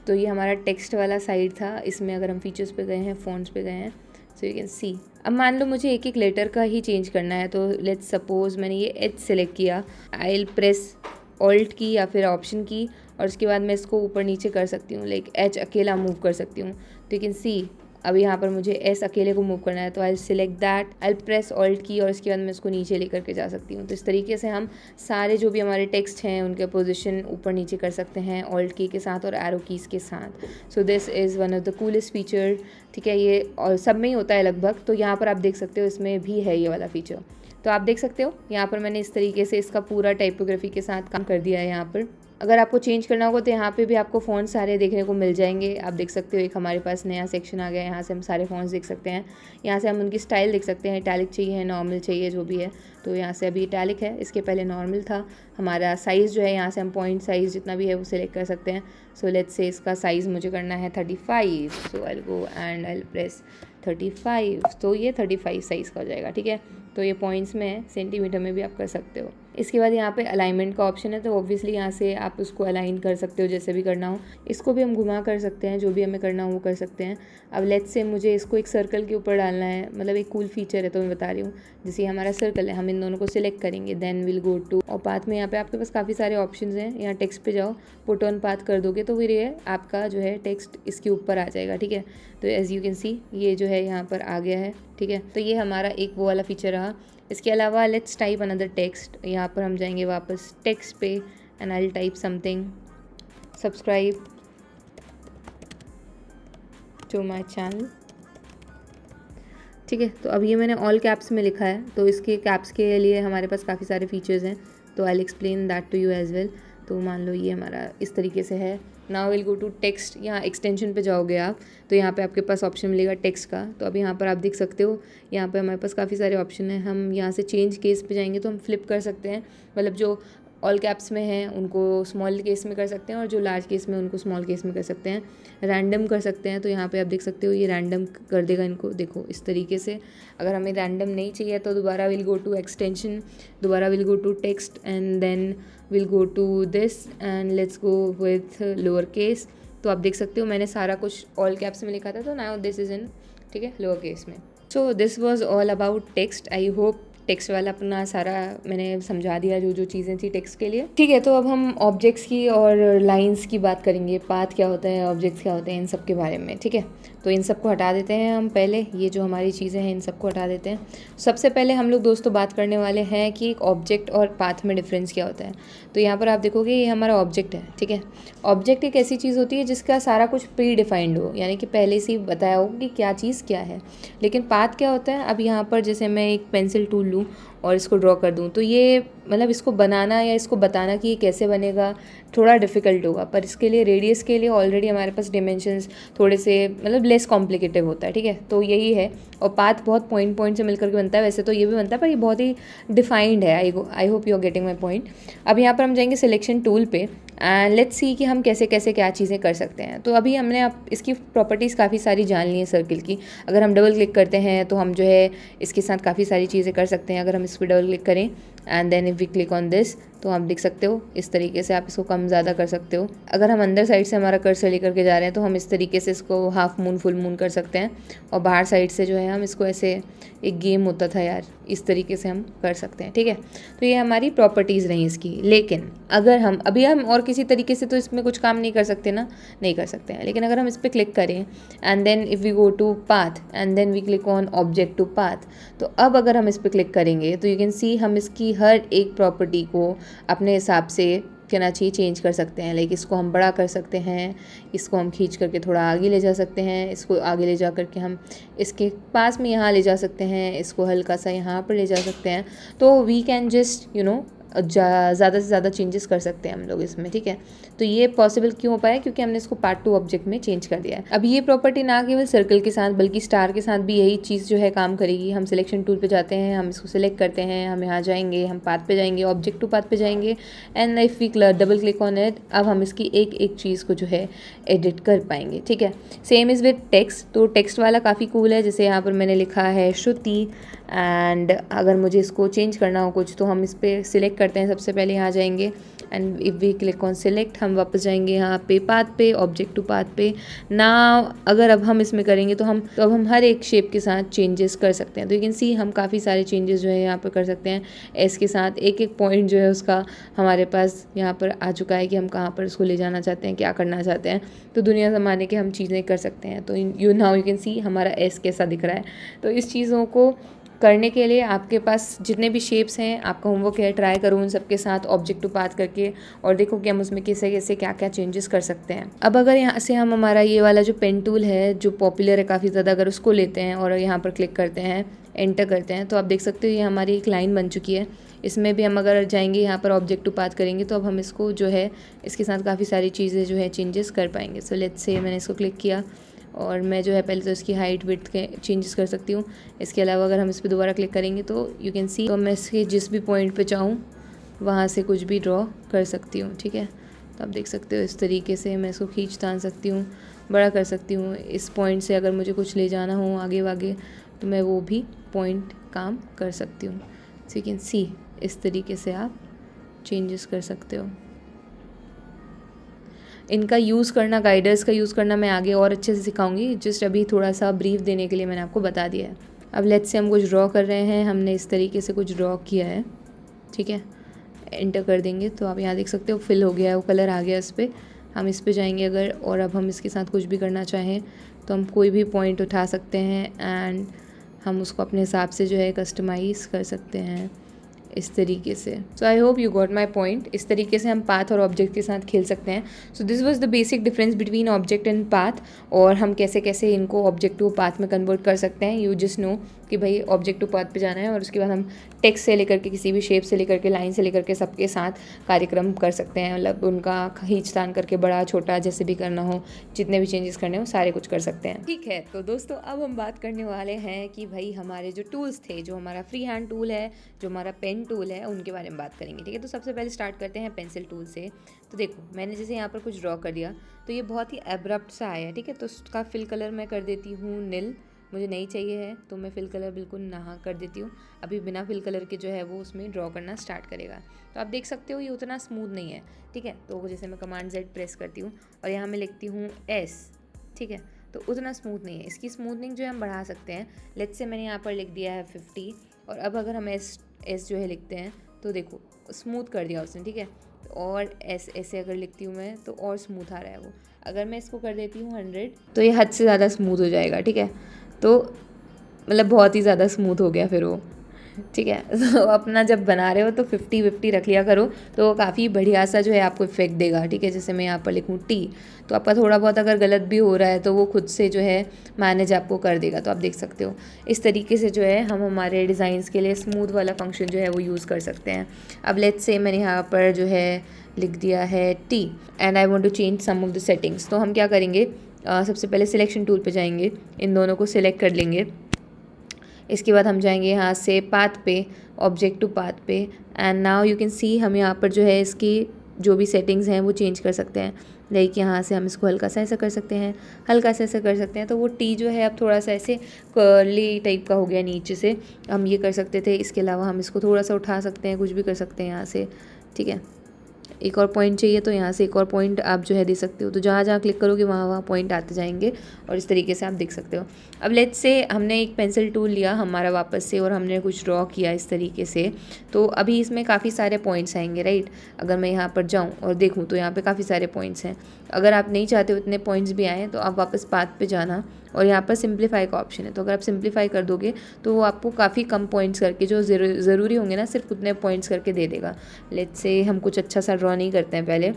तो ये हमारा टेक्स्ट वाला साइड था। इसमें अगर हम फीचर्स पे गए हैं, फ़ॉन्ट्स पे गए हैं, सो यू कैन सी। अब मान लो मुझे एक एक लेटर का ही चेंज करना है, तो लेट्स सपोज मैंने ये एच सेलेक्ट किया, आई विल प्रेस ऑल्ट की या फिर ऑप्शन की और उसके बाद मैं इसको ऊपर नीचे कर सकती हूँ, लाइक एच अकेला मूव कर सकती हूँ। तो यू कैन सी अब यहाँ पर मुझे एस अकेले को मूव करना है, तो आई select that, I press alt की और इसके बाद मैं इसको नीचे लेकर के जा सकती हूँ। तो इस तरीके से हम सारे जो भी हमारे टेक्स्ट हैं उनके पोजीशन ऊपर नीचे कर सकते हैं ऑल्ट की के साथ और एरो कीज़ के साथ। सो this is one of the coolest feature, ठीक है। ये और सब में ही होता है लगभग। तो यहाँ पर आप देख सकते हो इसमें भी है ये वाला फीचर। तो आप देख सकते हो यहाँ पर मैंने इस तरीके से इसका पूरा टाइपोग्राफी के साथ काम कर दिया है यहाँ पर। अगर आपको चेंज करना होगा तो यहाँ पे भी आपको फ़ॉन्ट सारे देखने को मिल जाएंगे। आप देख सकते हो एक हमारे पास नया सेक्शन आ गया है, यहाँ से हम सारे फ़ॉन्ट्स देख सकते हैं। यहाँ से हम उनकी स्टाइल देख सकते हैं, इटैलिक चाहिए, नॉर्मल चाहिए, जो भी है। तो यहाँ से अभी इटैलिक है, इसके पहले नॉर्मल था। हमारा साइज़ जो है यहाँ से हम पॉइंट साइज़ जितना भी है वो सिलेक्ट कर सकते हैं। सो लेट्स से इसका साइज़ मुझे करना है 35। सो आई गो एंड आई प्रेस 35। तो ये 35 साइज़ का हो जाएगा, ठीक है। तो ये पॉइंट्स में है, सेंटीमीटर में भी आप कर सकते हो। इसके बाद यहाँ पे अलाइनमेंट का ऑप्शन है, तो ऑब्वियसली यहाँ से आप उसको अलाइन कर सकते हो जैसे भी करना हो। इसको भी हम घुमा कर सकते हैं, जो भी हमें करना हो वो कर सकते हैं। अब लेट्स से मुझे इसको एक सर्कल के ऊपर डालना है, मतलब एक कूल फीचर है तो मैं बता रही हूँ। जैसे हमारा सर्कल है, हम इन दोनों को सिलेक्ट करेंगे, देन विल गो टू और पाथ में यहाँ पे आपके पास काफ़ी सारे ऑप्शन हैं। यहाँ टेक्स्ट पे जाओ, पुट ऑन पाथ कर दोगे तो फिर ये आपका जो है टेक्स्ट इसके ऊपर आ जाएगा, ठीक है। तो एज यू कैन सी ये जो है यहाँ पर आ गया है, ठीक है। तो ये हमारा एक वो वाला फीचर रहा। इसके अलावा लेट्स टाइप अनदर टेक्स्ट। यहाँ पर हम जाएंगे वापस टेक्स्ट पे and I will type something, subscribe to my channel, ठीक है। तो अब ये मैंने ऑल कैप्स में लिखा है, तो इसके कैप्स के लिए हमारे पास काफ़ी सारे फीचर्स हैं, तो I will explain that to you as well. तो मान लो ये हमारा इस तरीके से है। Now will go to text. यहाँ एक्सटेंशन पे जाओगे आप तो यहाँ पे आपके पास ऑप्शन मिलेगा टेक्स्ट का। तो अब यहाँ पर आप देख सकते हो, यहाँ पे हमारे पास काफ़ी सारे ऑप्शन हैं। हम यहाँ से चेंज केस पे जाएंगे तो हम फ्लिप कर सकते हैं, मतलब जो ऑल कैप्स में हैं उनको स्मॉल केस में कर सकते हैं और जो लार्ज केस में उनको स्मॉल केस में कर सकते हैं। रैंडम कर सकते हैं, तो यहाँ पे आप देख सकते हो ये रैंडम कर देगा इनको, देखो इस तरीके से। अगर हमें रैंडम नहीं चाहिए तो दोबारा विल गो टू एक्सटेंशन, दोबारा will go to text and then will go to this and let's go with lower case. तो आप देख सकते हो मैंने सारा कुछ ऑल कैप्स में लिखा था, तो नाउ दिस इज़ इन, ठीक है, लोअर केस में। So this was all about text. I hope text वाला अपना सारा मैंने समझा दिया जो जो चीज़ें थी टेक्स्ट के लिए, ठीक है। तो अब हम ऑब्जेक्ट्स की और लाइंस की बात करेंगे, पाथ क्या होता है, ऑब्जेक्ट्स क्या होते हैं, इन सब के बारे में, ठीक है। तो इन सब को हटा देते हैं हम पहले, ये जो हमारी चीज़ें हैं इन सब को हटा देते हैं। सबसे पहले हम लोग दोस्तों बात करने वाले हैं कि एक ऑब्जेक्ट और पाथ में डिफरेंस क्या होता है। तो यहाँ पर आप देखोगे ये हमारा ऑब्जेक्ट है, ठीक है। ऑब्जेक्ट एक ऐसी चीज़ होती है जिसका सारा कुछ प्री डिफाइंड हो, यानी कि पहले से ही बताया हो कि क्या चीज़ क्या है। लेकिन पाथ क्या होता है, अब यहाँ पर जैसे मैं एक पेंसिल टूल लूँ और इसको ड्रॉ कर दूँ, तो ये मतलब इसको बनाना या इसको बताना कि ये कैसे बनेगा थोड़ा डिफ़िकल्ट होगा, पर इसके लिए रेडियस के लिए ऑलरेडी हमारे पास डिमेंशंस थोड़े से मतलब लेस कॉम्प्लिकेटिव होता है, ठीक है। तो यही है। और पाथ बहुत पॉइंट पॉइंट से मिलकर के बनता है, वैसे तो ये भी बनता है पर ये बहुत ही डिफाइंड है। I hope you are getting my point. अब यहाँ पर हम जाएंगे सिलेक्शन टूल पे एंड लेट्स सी कि हम कैसे कैसे क्या चीज़ें कर सकते हैं। तो अभी हमने अब इसकी प्रॉपर्टीज़ काफ़ी सारी जान ली हैं सर्किल की। अगर हम डबल क्लिक करते हैं तो हम जो है इसके साथ काफ़ी सारी चीज़ें कर सकते हैं। अगर हम इस पर डबल क्लिक करें and then if we click on this, तो आप देख सकते हो इस तरीके से आप इसको कम ज़्यादा कर सकते हो। अगर हम अंदर साइड से हमारा कर्सर लेकर के जा रहे हैं तो हम इस तरीके से इसको हाफ मून फुल मून कर सकते हैं, और बाहर साइड से जो है हम इसको ऐसे, एक गेम होता था यार, इस तरीके से हम कर सकते हैं, ठीक है। तो ये हमारी प्रॉपर्टीज़ रही इसकी। लेकिन अगर हम अभी हम और किसी तरीके से तो इसमें कुछ काम नहीं कर सकते ना, नहीं कर सकते हैं। लेकिन अगर हम इस पर क्लिक करें and then if we go to path and then we click on object to path, तो अब अगर हम इस पर क्लिक करेंगे तो यू कैन सी हम इसकी हर एक प्रॉपर्टी को अपने हिसाब से कहना चाहिए चेंज कर सकते हैं। लाइक इसको हम बड़ा कर सकते हैं, इसको हम खींच करके थोड़ा आगे ले जा सकते हैं, इसको आगे ले जा करके हम इसके पास में यहाँ ले जा सकते हैं, इसको हल्का सा यहाँ पर ले जा सकते हैं। तो वी कैन जस्ट ज़्यादा से ज़्यादा चेंजेस कर सकते हैं हम लोग इसमें, ठीक है। तो ये पॉसिबल क्यों हो पाया, क्योंकि हमने इसको पार्ट 2 ऑब्जेक्ट में चेंज कर दिया है। अब ये प्रॉपर्टी ना केवल सर्कल के साथ बल्कि स्टार के साथ भी यही चीज़ जो है काम करेगी। हम सिलेक्शन टूल पे जाते हैं, हम इसको सिलेक्ट करते हैं, हम यहाँ जाएंगे, हम पाथ पे जाएंगे, ऑब्जेक्ट टू पाथ पे जाएंगे and if we double click on it, अब हम इसकी एक एक चीज़ को जो है एडिट कर पाएंगे, ठीक है। Same is with text. तो टेक्स्ट वाला काफ़ी कूल है, जैसे यहाँ पर मैंने लिखा है श्रुति एंड अगर मुझे इसको चेंज करना हो कुछ तो हम इस पर सिलेक्ट करते हैं। सबसे पहले यहाँ जाएंगे and if we click on select, हम वापस जाएंगे यहाँ पे पाथ पे, ऑब्जेक्ट टू पाथ पे ना। अगर अब हम इसमें करेंगे तो अब हम हर एक शेप के साथ चेंजेस कर सकते हैं। तो यू कैन सी हम काफ़ी सारे चेंजेस जो है यहाँ पर कर सकते हैं। एस के साथ एक एक पॉइंट जो है उसका हमारे पास यहाँ पर आ चुका है कि हम कहाँ पर उसको ले जाना चाहते हैं, क्या करना चाहते हैं। तो दुनिया ज़माने के हम चीज़ें कर सकते हैं। तो यू कैन सी हमारा एस कैसा दिख रहा है। तो इस चीज़ों को करने के लिए आपके पास जितने भी शेप्स हैं, आपका होमवर्क है ट्राई करो उन सबके साथ ऑब्जेक्ट टू पाथ करके और देखो कि हम उसमें कैसे कैसे क्या क्या चेंजेस कर सकते हैं। अब अगर यहाँ से हम हमारा ये वाला जो पेन टूल है जो पॉपुलर है काफ़ी ज़्यादा, अगर उसको लेते हैं और यहाँ पर क्लिक करते हैं एंटर करते हैं तो आप देख सकते हो ये हमारी एक लाइन बन चुकी है। इसमें भी हम अगर जाएंगे यहाँ पर ऑब्जेक्ट टू पाथ करेंगे तो अब हम इसको जो है इसके साथ काफ़ी सारी चीज़ें जो है चेंजेस कर पाएंगे। सो लेट्स से मैंने इसको क्लिक किया और मैं जो है पहले तो इसकी हाइट विड्थ के चेंजेस कर सकती हूँ। इसके अलावा अगर हम इस पर दोबारा क्लिक करेंगे तो यू कैन सी तो मैं इसके जिस भी पॉइंट पे चाहूँ वहाँ से कुछ भी ड्रॉ कर सकती हूँ। ठीक है, तो आप देख सकते हो इस तरीके से मैं इसको खींच तान सकती हूँ, बड़ा कर सकती हूँ। इस पॉइंट से अगर मुझे कुछ ले जाना हो आगे वागे तो मैं वो भी पॉइंट काम कर सकती हूँ। सो यू कैन सी इस तरीके से आप चेंजेस कर सकते हो। इनका यूज़ करना, गाइडर्स का यूज़ करना मैं आगे और अच्छे से सिखाऊंगी, जस्ट अभी थोड़ा सा ब्रीफ देने के लिए मैंने आपको बता दिया है। अब लेट्स से हम कुछ ड्रॉ कर रहे हैं, हमने इस तरीके से कुछ ड्रॉ किया है। ठीक है, एंटर कर देंगे तो आप यहाँ देख सकते हो फिल हो गया है, वो कलर आ गया इस पर। हम इस पर जाएंगे अगर, और अब हम इसके साथ कुछ भी करना चाहें तो हम कोई भी पॉइंट उठा सकते हैं एंड हम उसको अपने हिसाब से जो है कस्टमाइज़ कर सकते हैं इस तरीके से। So I hope you got my point. इस तरीके से हम पाथ और ऑब्जेक्ट के साथ खेल सकते हैं। So this was the basic difference between object and path, और हम कैसे कैसे इनको ऑब्जेक्ट टू पाथ में कन्वर्ट कर सकते हैं। यू जस्ट नो कि भाई ऑब्जेक्ट टू पाथ पे जाना है और उसके बाद हम टेक्स्ट से लेकर के किसी भी शेप से लेकर के लाइन से लेकर के सबके साथ कार्यक्रम कर सकते हैं। मतलब उनका खींचतान करके बड़ा छोटा जैसे भी करना हो, जितने भी चेंजेस करने हो सारे कुछ कर सकते हैं। ठीक है, तो दोस्तों अब हम बात करने वाले हैं कि भाई हमारे जो टूल्स थे, जो हमारा फ्री हैंड टूल है, जो हमारा पेन टूल है, उनके बारे में बात करेंगे। ठीक है, तो सबसे पहले स्टार्ट करते हैं पेंसिल टूल से। तो देखो मैंने जैसे यहाँ पर कुछ ड्रॉ कर दिया तो ये बहुत ही एब्रप्ट सा आया है। ठीक है, तो उसका फिल कलर मैं कर देती हूँ नील, मुझे नहीं चाहिए है तो मैं फिल कलर बिल्कुल नहा कर देती हूँ। अभी बिना फिल कलर के जो है वो उसमें ड्रॉ करना स्टार्ट करेगा। तो आप देख सकते हो ये उतना स्मूथ नहीं है। ठीक है, तो जैसे मैं कमांड Z प्रेस करती हूँ और यहाँ मैं लिखती हूँ S। ठीक है, तो उतना स्मूथ नहीं है। इसकी स्मूथनिंग जो है हम बढ़ा सकते हैं। लेट्स से मैंने यहाँ पर लिख दिया है 50, और अब अगर हम एस जो है लिखते हैं तो देखो स्मूथ कर दिया उसने। ठीक है, और ऐसे अगर लिखती हूँ मैं तो और स्मूथ आ रहा है वो। अगर मैं इसको कर देती हूँ 100 तो ये हद से ज़्यादा स्मूथ हो जाएगा। ठीक है, तो मतलब बहुत ही ज़्यादा स्मूथ हो गया फिर वो। ठीक है, तो अपना जब बना रहे हो तो 50-50 रख लिया करो, तो काफ़ी बढ़िया सा जो है आपको इफेक्ट देगा। ठीक है, जैसे मैं यहाँ पर लिखूँ T, तो आपका थोड़ा बहुत अगर गलत भी हो रहा है तो वो खुद से जो है मैनेज आपको कर देगा। तो आप देख सकते हो इस तरीके से जो है हम हमारे डिज़ाइंस के लिए स्मूथ वाला फंक्शन जो है वो यूज़ कर सकते हैं। अब लेट्स से मैंने यहाँ पर जो है लिख दिया है T and I want to change some of the settings. तो हम क्या करेंगे, सबसे पहले सिलेक्शन टूल पे जाएंगे, इन दोनों को सिलेक्ट कर लेंगे। इसके बाद हम जाएंगे यहाँ से पाथ पे, ऑब्जेक्ट टू पाथ पे, एंड नाउ यू कैन सी हम यहाँ पर जो है इसकी जो भी सेटिंग्स हैं वो चेंज कर सकते हैं। लाइक यहाँ से हम इसको हल्का सा ऐसा कर सकते हैं, हल्का सा ऐसा कर सकते हैं। तो वो टी जो है अब थोड़ा सा ऐसे कर्ली टाइप का हो गया नीचे से, हम ये कर सकते थे। इसके अलावा हम इसको थोड़ा सा उठा सकते हैं, कुछ भी कर सकते हैं यहाँ से। ठीक है, एक और पॉइंट चाहिए तो यहाँ से एक और पॉइंट आप जो है दे सकते हो। तो जहाँ जहाँ क्लिक करोगे वहाँ वहाँ पॉइंट आते जाएंगे और इस तरीके से आप देख सकते हो। अब लेट्स से हमने एक पेंसिल टूल लिया हमारा वापस से और हमने कुछ ड्रॉ किया इस तरीके से, तो अभी इसमें काफ़ी सारे पॉइंट्स आएंगे, राइट। अगर मैं यहाँ पर जाऊँ और देखूँ तो यहाँ पर काफ़ी सारे पॉइंट्स हैं। अगर आप नहीं चाहते हो इतने पॉइंट्स भी आएँ तो आप वापस पाथ पे जाना और यहाँ पर सिंप्लीफाई का ऑप्शन है। तो अगर आप सिंप्लीफाई कर दोगे तो वो आपको काफ़ी कम पॉइंट्स करके, जो ज़रूरी होंगे ना सिर्फ उतने पॉइंट्स करके दे देगा। लेट्स से हम कुछ अच्छा सा ड्रॉ नहीं करते हैं, पहले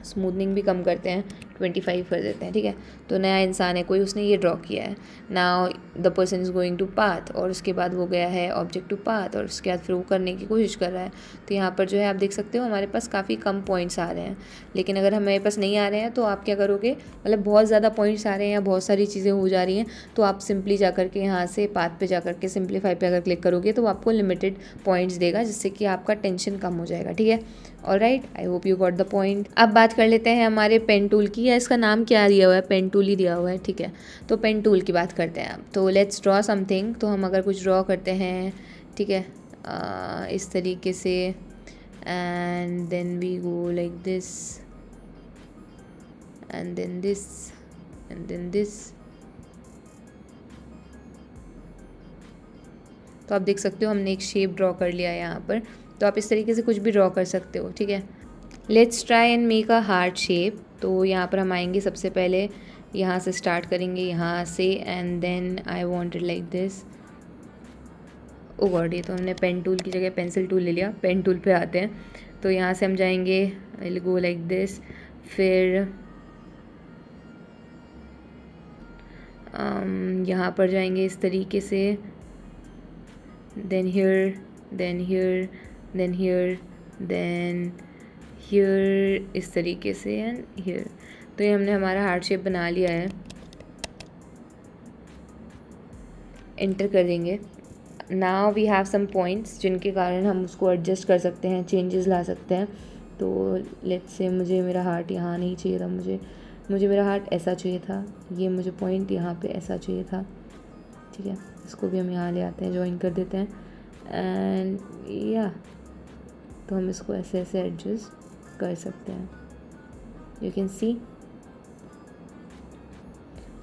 स्मूथनिंग भी कम करते हैं, 25 कर देते हैं। ठीक है, तो नया इंसान है कोई, उसने ये ड्रॉ किया है। Now the person is going to path, और उसके बाद वो गया है ऑब्जेक्ट टू पाथ और उसके बाद फिर वो करने की कोशिश कर रहा है। तो यहाँ पर जो है आप देख सकते हो हमारे पास काफ़ी कम पॉइंट्स आ रहे हैं। लेकिन अगर हमारे पास नहीं आ रहे हैं तो आप क्या करोगे, मतलब बहुत ज़्यादा पॉइंट्स आ रहे हैं या बहुत सारी चीज़ें हो जा रही हैं, तो आप सिंपली जा करके यहाँ से पाथ पे जा करके सिंप्लीफाई पे अगर क्लिक करोगे तो आपको लिमिटेड पॉइंट्स देगा, जिससे कि आपका टेंशन कम हो जाएगा। ठीक है, alright, I hope you got the point. अब बात कर लेते हैं हमारे पेन टूल की, या इसका नाम क्या दिया हुआ है, पेन टूल ही दिया हुआ है। ठीक है, तो पेन टूल की बात करते हैं अब। तो लेट्स ड्रॉ समथिंग। तो हम अगर कुछ ड्रॉ करते हैं, ठीक है, इस तरीके से, and then we go like this and then this and then this. तो आप देख सकते हो हमने एक शेप ड्रॉ कर लिया है यहाँ पर। तो आप इस तरीके से कुछ भी ड्रॉ कर सकते हो। ठीक है, let's try and make a heart shape. तो यहाँ पर हम आएंगे, सबसे पहले यहाँ से स्टार्ट करेंगे, यहाँ से, and then I want it like this. Oh God, ये तो हमने पेन टूल की जगह पेंसिल टूल ले लिया। पेन टूल पे आते हैं, तो यहाँ से हम जाएंगे, विल गो लाइक दिस। फिर यहाँ पर जाएंगे इस तरीके से, then here, then here, then here, then here, इस तरीके से एंड here। तो ये हमने हमारा हार्ट शेप बना लिया है। एंटर कर देंगे। Now we have some points जिनके कारण हम उसको एडजस्ट कर सकते हैं, चेंजेस ला सकते हैं। तो लेट्स से मुझे मेरा हार्ट यहाँ नहीं चाहिए था, मुझे मेरा हार्ट ऐसा चाहिए था, ये मुझे पॉइंट यहाँ पे ऐसा चाहिए था, ठीक है। इसको भी हम यहाँ ले आते हैं, ज्वाइन कर देते हैं एंड या तो हम इसको ऐसे ऐसे एडजस्ट कर सकते हैं। You can see.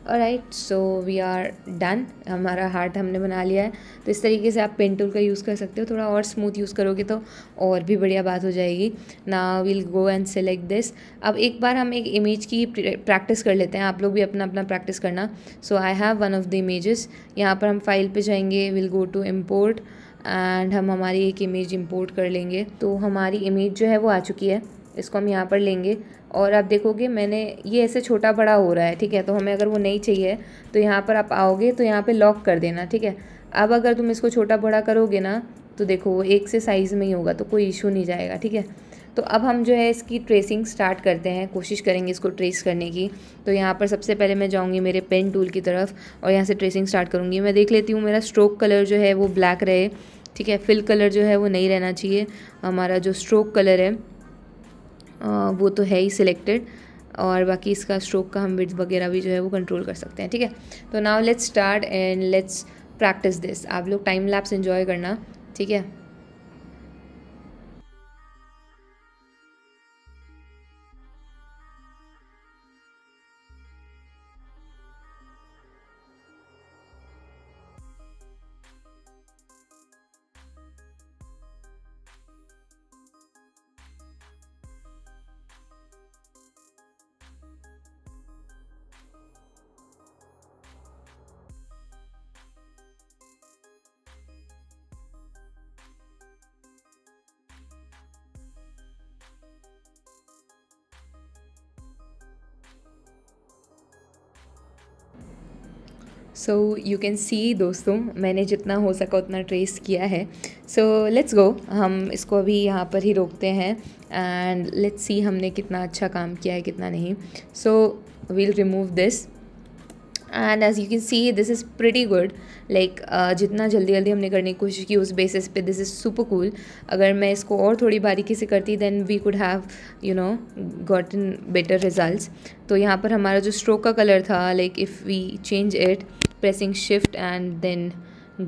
Alright, so we are done. हमारा हार्ट हमने बना लिया है। तो इस तरीके से आप पेन टूल का यूज़ कर सकते हो। थोड़ा और स्मूथ यूज़ करोगे तो और भी बढ़िया बात हो जाएगी। Now will go and select this. अब एक बार हम एक इमेज की प्रैक्टिस कर लेते हैं। आप लोग भी अपना अपना प्रैक्टिस करना। So I have one of the images. यहाँ पर हम फाइल पे जाएंगे, will go to import and हम हमारी एक इमेज इम्पोर्ट कर लेंगे। तो हमारी इमेज जो है वो आ चुकी है। इसको हम यहाँ पर लेंगे और आप देखोगे मैंने ये ऐसे छोटा बड़ा हो रहा है, ठीक है। तो हमें अगर वो नहीं चाहिए तो यहाँ पर आप आओगे तो यहाँ पे लॉक कर देना, ठीक है। अब अगर तुम इसको छोटा बड़ा करोगे ना तो देखो वो एक से साइज़ में ही होगा, तो कोई इशू नहीं जाएगा, ठीक है। तो अब हम जो है इसकी ट्रेसिंग स्टार्ट करते हैं, कोशिश करेंगे इसको ट्रेस करने की। तो यहाँ पर सबसे पहले मैं जाऊँगी मेरे पेन टूल की तरफ और यहाँ से ट्रेसिंग स्टार्ट करूँगी। मैं देख लेती हूँ मेरा स्ट्रोक कलर जो है वो ब्लैक रहे, ठीक है। फिल कलर जो है वो नहीं रहना चाहिए। हमारा जो स्ट्रोक कलर है वो तो है ही सिलेक्टेड, और बाकी इसका स्ट्रोक का हम विड्थ वगैरह भी जो है वो कंट्रोल कर सकते हैं, ठीक है। तो now let's start and let's practice this. आप लोग टाइम लैप्स एंजॉय करना, ठीक है। सो यू कैन सी दोस्तों, मैंने जितना हो सका उतना ट्रेस किया है। सो लेट्स गो, हम इसको अभी यहाँ पर ही रोकते हैं एंड लेट्स सी हमने कितना अच्छा काम किया है कितना नहीं। So we'll remove this and as you can see this is pretty good. Like जितना जल्दी जल्दी हमने करने की कोशिश की उस बेसिस पे दिस इज़ सुपर कूल। अगर मैं इसको और थोड़ी बारीकी से करती then we could have gotten better results. तो यहाँ पर हमारा जो स्ट्रोक का कलर था, like if we change it pressing shift and then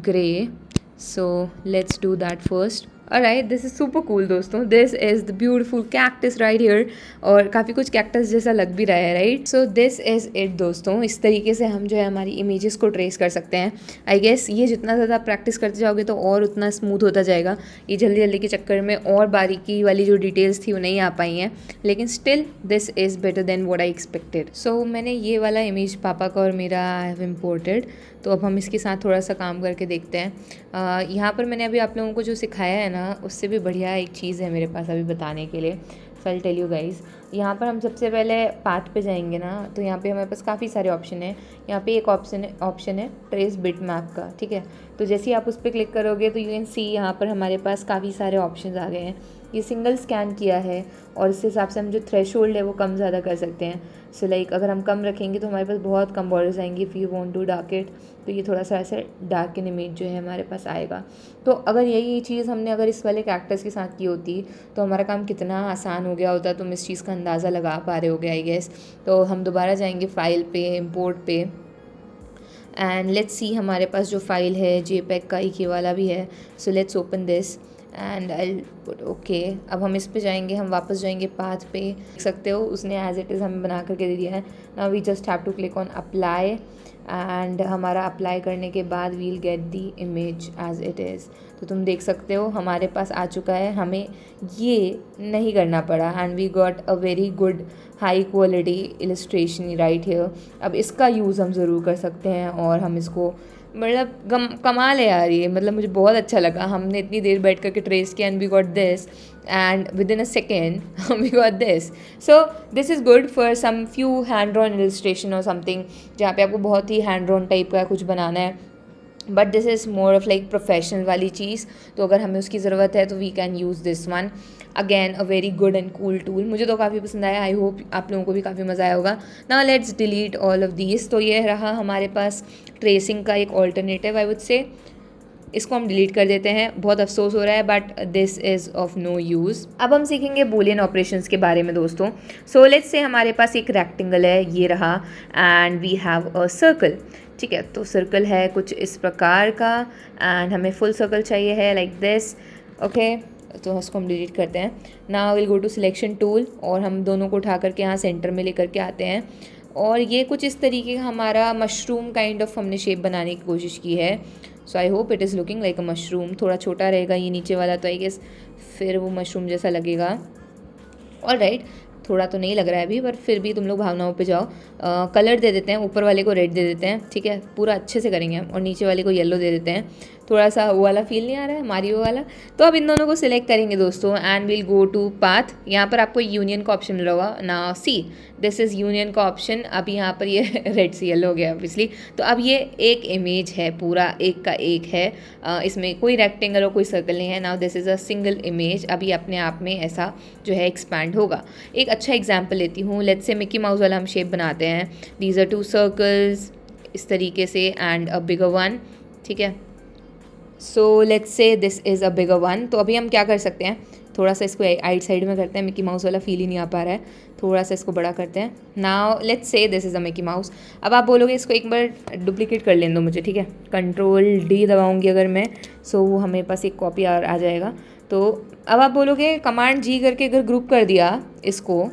gray, so let's do that first। Alright, this is super cool दोस्तों। This is the beautiful cactus right here, और काफ़ी कुछ कैक्टस जैसा लग भी रहा है, right. So this is it दोस्तों। इस तरीके से हम जो है हमारी इमेजेस को ट्रेस कर सकते हैं। आई गेस ये जितना ज़्यादा प्रैक्टिस करते जाओगे तो और उतना स्मूथ होता जाएगा। ये जल्दी जल्दी के चक्कर में और बारीकी वाली जो डिटेल्स थी वो नहीं आ पाई हैं, लेकिन still this is better than what I expected. So मैंने ये वाला इमेज पापा का और मेरा आई हैव इम्पोर्टेड। तो अब हम इसके साथ थोड़ा सा काम करके देखते हैं। यहाँ पर मैंने अभी आप लोगों को जो सिखाया है ना उससे भी बढ़िया एक चीज़ है मेरे पास अभी बताने के लिए। सो आई टेल यू गाइज। यहाँ पर हम सबसे पहले पाथ पे जाएंगे ना, तो यहाँ पे हमारे पास काफ़ी सारे ऑप्शन है। यहाँ पे एक ऑप्शन है ट्रेस बिट मैप का, ठीक है। तो जैसे ही आप उस पर क्लिक करोगे तो यू कैन सी यहाँ पर हमारे पास काफ़ी सारे ऑप्शन आ गए हैं। ये सिंगल स्कैन किया है और इस हिसाब से हम जो थ्रेशोल्ड है वो कम ज़्यादा कर सकते हैं। सो लाइक अगर हम कम रखेंगे तो हमारे पास बहुत कम बॉर्डर्स आएंगे। If you want to dark it तो ये थोड़ा सा ऐसे डार्क इन इमेज जो है हमारे पास आएगा। तो अगर यही चीज़ हमने अगर इस वाले कैरेक्टर्स के साथ की होती तो हमारा काम कितना आसान हो गया होता। तुम इस चीज़ का अंदाज़ा लगा पा रहे होगे आई गेस। तो हम दोबारा जाएंगे फाइल पे, इम्पोर्ट पे एंड लेट्स सी हमारे पास जो फाइल है JPEG का एक ये वाला भी है। So let's open this and I put okay. अब हम इस पे जाएंगे, हम वापस जाएंगे पाथ पे। देख सकते हो उसने एज इट इज़ हमें बना करके दे दिया है। Now we just have to click on apply and हमारा अप्लाई करने के बाद we'll get the image as it is. तो तुम देख सकते हो हमारे पास आ चुका है, हमें ये नहीं करना पड़ा and we got a very good high quality illustration right here. अब इसका यूज़ हम ज़रूर कर सकते हैं और हम इसको मतलब कमाल है यार ये, मतलब मुझे बहुत अच्छा लगा। हमने इतनी देर बैठ करके ट्रेस किया and we got this and within a second we got this. So this is good for some few hand drawn illustration और समथिंग, जहाँ पे आपको बहुत ही हैंड ड्रॉन टाइप का कुछ बनाना है but this is more of like professional वाली चीज़, तो अगर हमें उसकी ज़रूरत है तो we can use this one. Again a very good and cool tool, मुझे तो काफ़ी पसंद आया, आई होप आप लोगों को भी काफ़ी मज़ा आया होगा। Now let's delete all of these. तो ये रहा हमारे पास ट्रेसिंग का एक ऑल्टरनेटिव, आई वुड से इसको हम डिलीट कर देते हैं। बहुत अफसोस हो रहा है but this is of no use. अब हम सीखेंगे बूलियन ऑपरेशंस के बारे में दोस्तों। सो लेट्स से हमारे पास एक रेक्टेंगल है, ये रहा, and we have a circle. ठीक है, तो सर्कल है कुछ इस प्रकार का एंड हमें फुल सर्कल चाहिए है लाइक दिस। ओके, तो इसको हम डिलीट करते हैं। Now will go to selection tool और हम दोनों को उठा करके यहाँ सेंटर में लेकर के आते हैं, और ये कुछ इस तरीके का हमारा मशरूम काइंड ऑफ हमने शेप बनाने की कोशिश की है। So I hope it is looking like a mushroom. थोड़ा छोटा रहेगा ये नीचे वाला, तो आई गेस फिर वो मशरूम जैसा लगेगा। ऑल राइट, थोड़ा तो नहीं लग रहा है अभी, पर फिर भी तुम लोग भावनाओं पे जाओ। कलर दे देते हैं, ऊपर वाले को रेड दे देते हैं, ठीक है, पूरा अच्छे से करेंगे हम, और नीचे वाले को येलो दे देते हैं। थोड़ा सा वो वाला फील नहीं आ रहा है, मारियो वाला। तो अब इन दोनों को सिलेक्ट करेंगे दोस्तों and will go to path. यहाँ पर आपको यूनियन का ऑप्शन मिला होगा ना, सी दिस इज़ यूनियन का ऑप्शन। अब यहाँ पर ये रेड से येलो हो गया ऑब्वियसली। तो अब ये एक इमेज है, पूरा एक का एक है, इसमें कोई रेक्टेंगल और कोई सर्कल नहीं है। Now this is a single image. अभी अपने आप में ऐसा जो है एक्सपैंड होगा। एक अच्छा एग्जाम्पल लेती हूँ, लेट्स से मिकी माउस वाला हम शेप बनाते हैं। दीज आर टू सर्कल्स इस तरीके से एंड अ बिगर वन, ठीक है। So let's say this is a bigger one. तो अभी हम क्या कर सकते हैं, थोड़ा सा इसको आइट साइड में करते हैं, मिकी माउस वाला फील ही नहीं आ पा रहा है, थोड़ा सा इसको बड़ा करते हैं। Now let's say this is a Mickey mouse. अब आप बोलोगे इसको एक बार डुप्लीकेट कर लेने दो मुझे, ठीक है। कंट्रोल-D दबाऊंगी अगर मैं, सो वो हमें पास एक कॉपी आ जाएगा। तो अब आप बोलोगे Command-G करके अगर ग्रुप कर दिया इसको,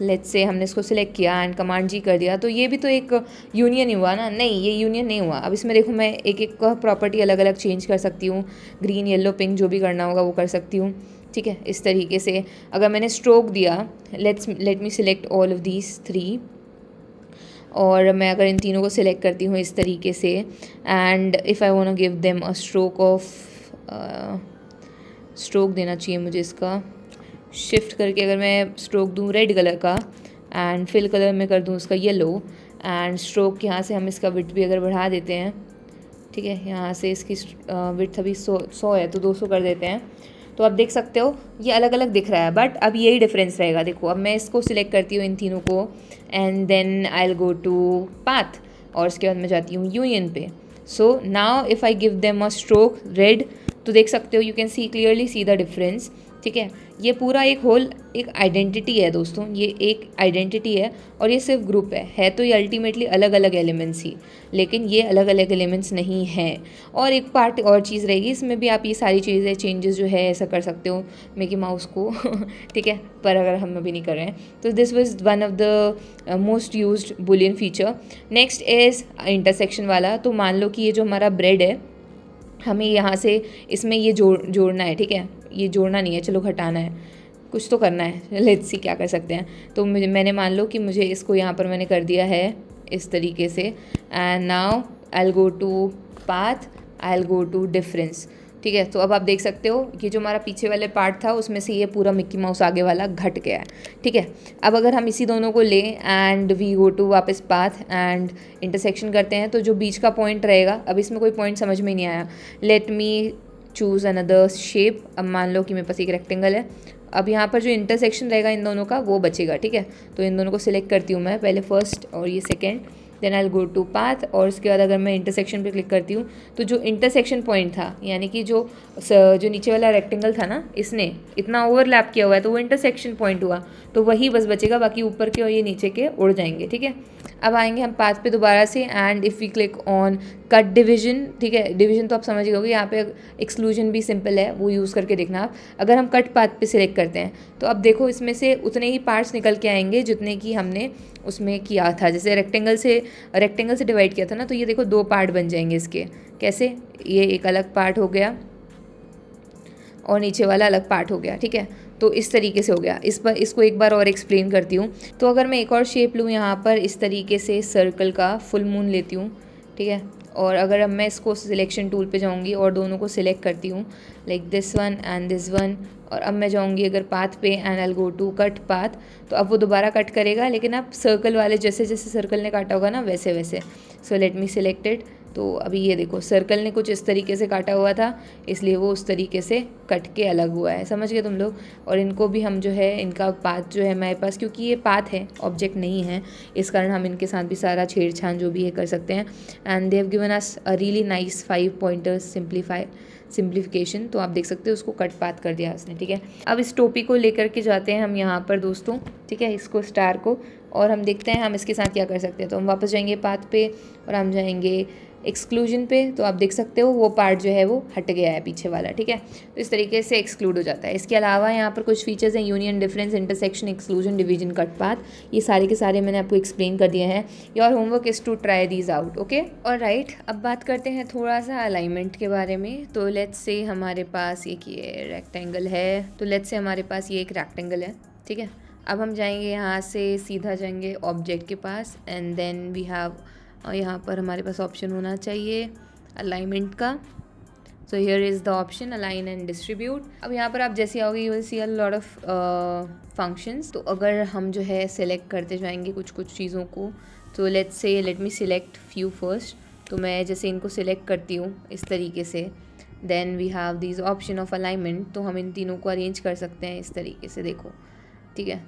लेट्स से हमने इसको सिलेक्ट किया एंड Command-G कर दिया, तो ये भी तो एक यूनियन ही हुआ ना। नहीं, ये यूनियन नहीं हुआ। अब इसमें देखो मैं एक एक का प्रॉपर्टी अलग अलग चेंज कर सकती हूँ, ग्रीन येलो पिंक जो भी करना होगा वो कर सकती हूँ, ठीक है। इस तरीके से अगर मैंने स्ट्रोक दिया, let me select all of these three, और मैं अगर इन तीनों को सिलेक्ट करती हूँ इस तरीके से, and if I want to give them a stroke of, stroke देना चाहिए मुझे इसका, शिफ्ट करके अगर मैं स्ट्रोक दूँ रेड कलर का एंड फिल कलर में कर दूँ उसका येलो, एंड स्ट्रोक यहाँ से हम इसका विड्थ भी अगर बढ़ा देते हैं, ठीक है, यहाँ से इसकी विड्थ अभी 100 है तो 200 कर देते हैं। तो आप देख सकते हो ये अलग अलग दिख रहा है, बट अब यही डिफरेंस रहेगा। देखो अब मैं इसको सिलेक्ट करती हूँ इन तीनों को, and then I will go to path, और उसके बाद मैं जाती हूँ यूनियन पे। So now if I give them a stroke red, तो देख सकते हो, you can see clearly see the difference, ठीक है। ये पूरा एक होल एक आइडेंटिटी है दोस्तों, ये एक आइडेंटिटी है, और ये सिर्फ ग्रुप है तो ये अल्टीमेटली अलग अलग एलिमेंट्स ही, लेकिन ये अलग अलग एलिमेंट्स नहीं हैं। और एक पार्ट और चीज़ रहेगी इसमें भी, आप ये सारी चीज़ें चेंजेस जो है ऐसा कर सकते हो मिकी माउस को ठीक है, पर अगर हम अभी नहीं कर रहे हैं तो this was one of the most used Boolean feature. Next is intersection वाला। तो मान लो कि ये जो हमारा ब्रेड है, हमें यहाँ से इसमें ये जोड़ना है, ठीक है, ये जोड़ना नहीं है, चलो हटाना है, कुछ तो करना है, लेट्स सी क्या कर सकते हैं। तो मैंने मान लो कि मुझे इसको यहाँ पर मैंने कर दिया है इस तरीके से, and now I will go to path, I will go to difference, ठीक है। तो अब आप देख सकते हो ये जो हमारा पीछे वाले पार्ट था उसमें से ये पूरा मिक्की माउस आगे वाला घट गया है, ठीक है। अब अगर हम इसी दोनों को लें एंड वी गो टू वापस पाथ एंड इंटरसेक्शन करते हैं, तो जो बीच का पॉइंट रहेगा, अब इसमें कोई पॉइंट समझ में नहीं आया, let me choose another shape. अब मान लो कि मेरे पास एक रेक्टेंगल है, अब यहाँ पर जो इंटरसेक्शन रहेगा इन दोनों का वो बचेगा, ठीक है। तो इन दोनों को सिलेक्ट करती हूँ मैं, पहले फर्स्ट और ये second, then I will go to path, और उसके बाद अगर मैं इंटरसेक्शन पे क्लिक करती हूँ तो जो इंटरसेक्शन पॉइंट था, यानी कि जो नीचे वाला रेक्टेंगल था ना, इसने इतना ओवरलैप किया हुआ है तो वो इंटरसेक्शन पॉइंट हुआ, तो वही बस बचेगा, बाकी ऊपर के और ये नीचे के उड़ जाएंगे, ठीक है। अब आएंगे हम पाथ पे दोबारा से, and if we click on cut division, ठीक है, डिवीजन तो आप समझ गए होगे, यहाँ पे एक्सक्लूजन भी सिंपल है, वो यूज़ करके देखना आप। अगर हम कट पाथ पे सिलेक्ट करते हैं तो अब देखो इसमें से उतने ही पार्ट्स निकल के आएंगे जितने की हमने उसमें किया था। जैसे रेक्टेंगल से डिवाइड किया था ना, तो ये देखो 2 पार्ट बन जाएंगे इसके। कैसे, ये एक अलग पार्ट हो गया और नीचे वाला अलग पार्ट हो गया, ठीक है। तो इस तरीके से हो गया। इसको एक बार और एक्सप्लेन करती हूँ। तो अगर मैं एक और शेप लूँ यहाँ पर इस तरीके से, सर्कल का फुल मून लेती हूँ, ठीक है, और अगर अब मैं इसको सिलेक्शन टूल पे जाऊँगी और दोनों को सिलेक्ट करती हूँ like this one and this one, और अब मैं जाऊँगी अगर पाथ पे and I will go to cut path, तो अब वो दोबारा कट करेगा, लेकिन अब सर्कल वाले जैसे जैसे सर्कल ने काटा होगा ना वैसे वैसे। So let me select it, तो अभी ये देखो सर्कल ने कुछ इस तरीके से काटा हुआ था, इसलिए वो उस तरीके से कट के अलग हुआ है, समझ गए तुम लोग। और इनको भी हम जो है इनका पाथ जो है हमारे पास, क्योंकि ये पाथ है ऑब्जेक्ट नहीं है, इस कारण हम इनके साथ भी सारा छेड़छाड़ जो भी है कर सकते हैं। And they have given us a really nice 5 pointers simplification. तो आप देख सकते हो उसको कट पाथ कर दिया उसने, ठीक है। अब इस टोपी को लेकर के जाते हैं हम यहाँ पर दोस्तों, ठीक है, इसको स्टार को, और हम देखते हैं हम इसके साथ क्या कर सकते हैं। तो हम वापस जाएंगे पाथ पे और हम जाएंगे एक्सक्लूजन पे। तो आप देख सकते हो वो पार्ट जो है वो हट गया है पीछे वाला, ठीक है। तो इस तरीके से एक्सक्लूड हो जाता है। इसके अलावा यहाँ पर कुछ फीचर्स हैं, union, difference, intersection, exclusion, division, cut path, ये सारे के सारे मैंने आपको एक्सप्लेन कर दिए हैं। Your homework is to try these out, okay. और राइट, अब बात करते हैं थोड़ा सा अलाइनमेंट के बारे में। तो लेट्स से हमारे पास एक ये रेक्टेंगल है, तो लेट्स से हमारे पास ये एक रेक्टेंगल है, ठीक है। अब हम जाएंगे यहाँ से सीधा जाएंगे ऑब्जेक्ट के पास, एंड देन वी हैव, यहाँ पर हमारे पास ऑप्शन होना चाहिए अलाइनमेंट का। So here is the option align and distribute. अब यहाँ पर आप जैसे आओगे you will see a lot of functions. तो अगर हम जो है सेलेक्ट करते जाएंगे कुछ कुछ चीज़ों को, तो let's say let me select few first. तो मैं जैसे इनको सिलेक्ट करती हूँ इस तरीके से, then we have this option of alignment. तो हम इन तीनों को अरेंज कर सकते हैं इस तरीके से, देखो, ठीक है।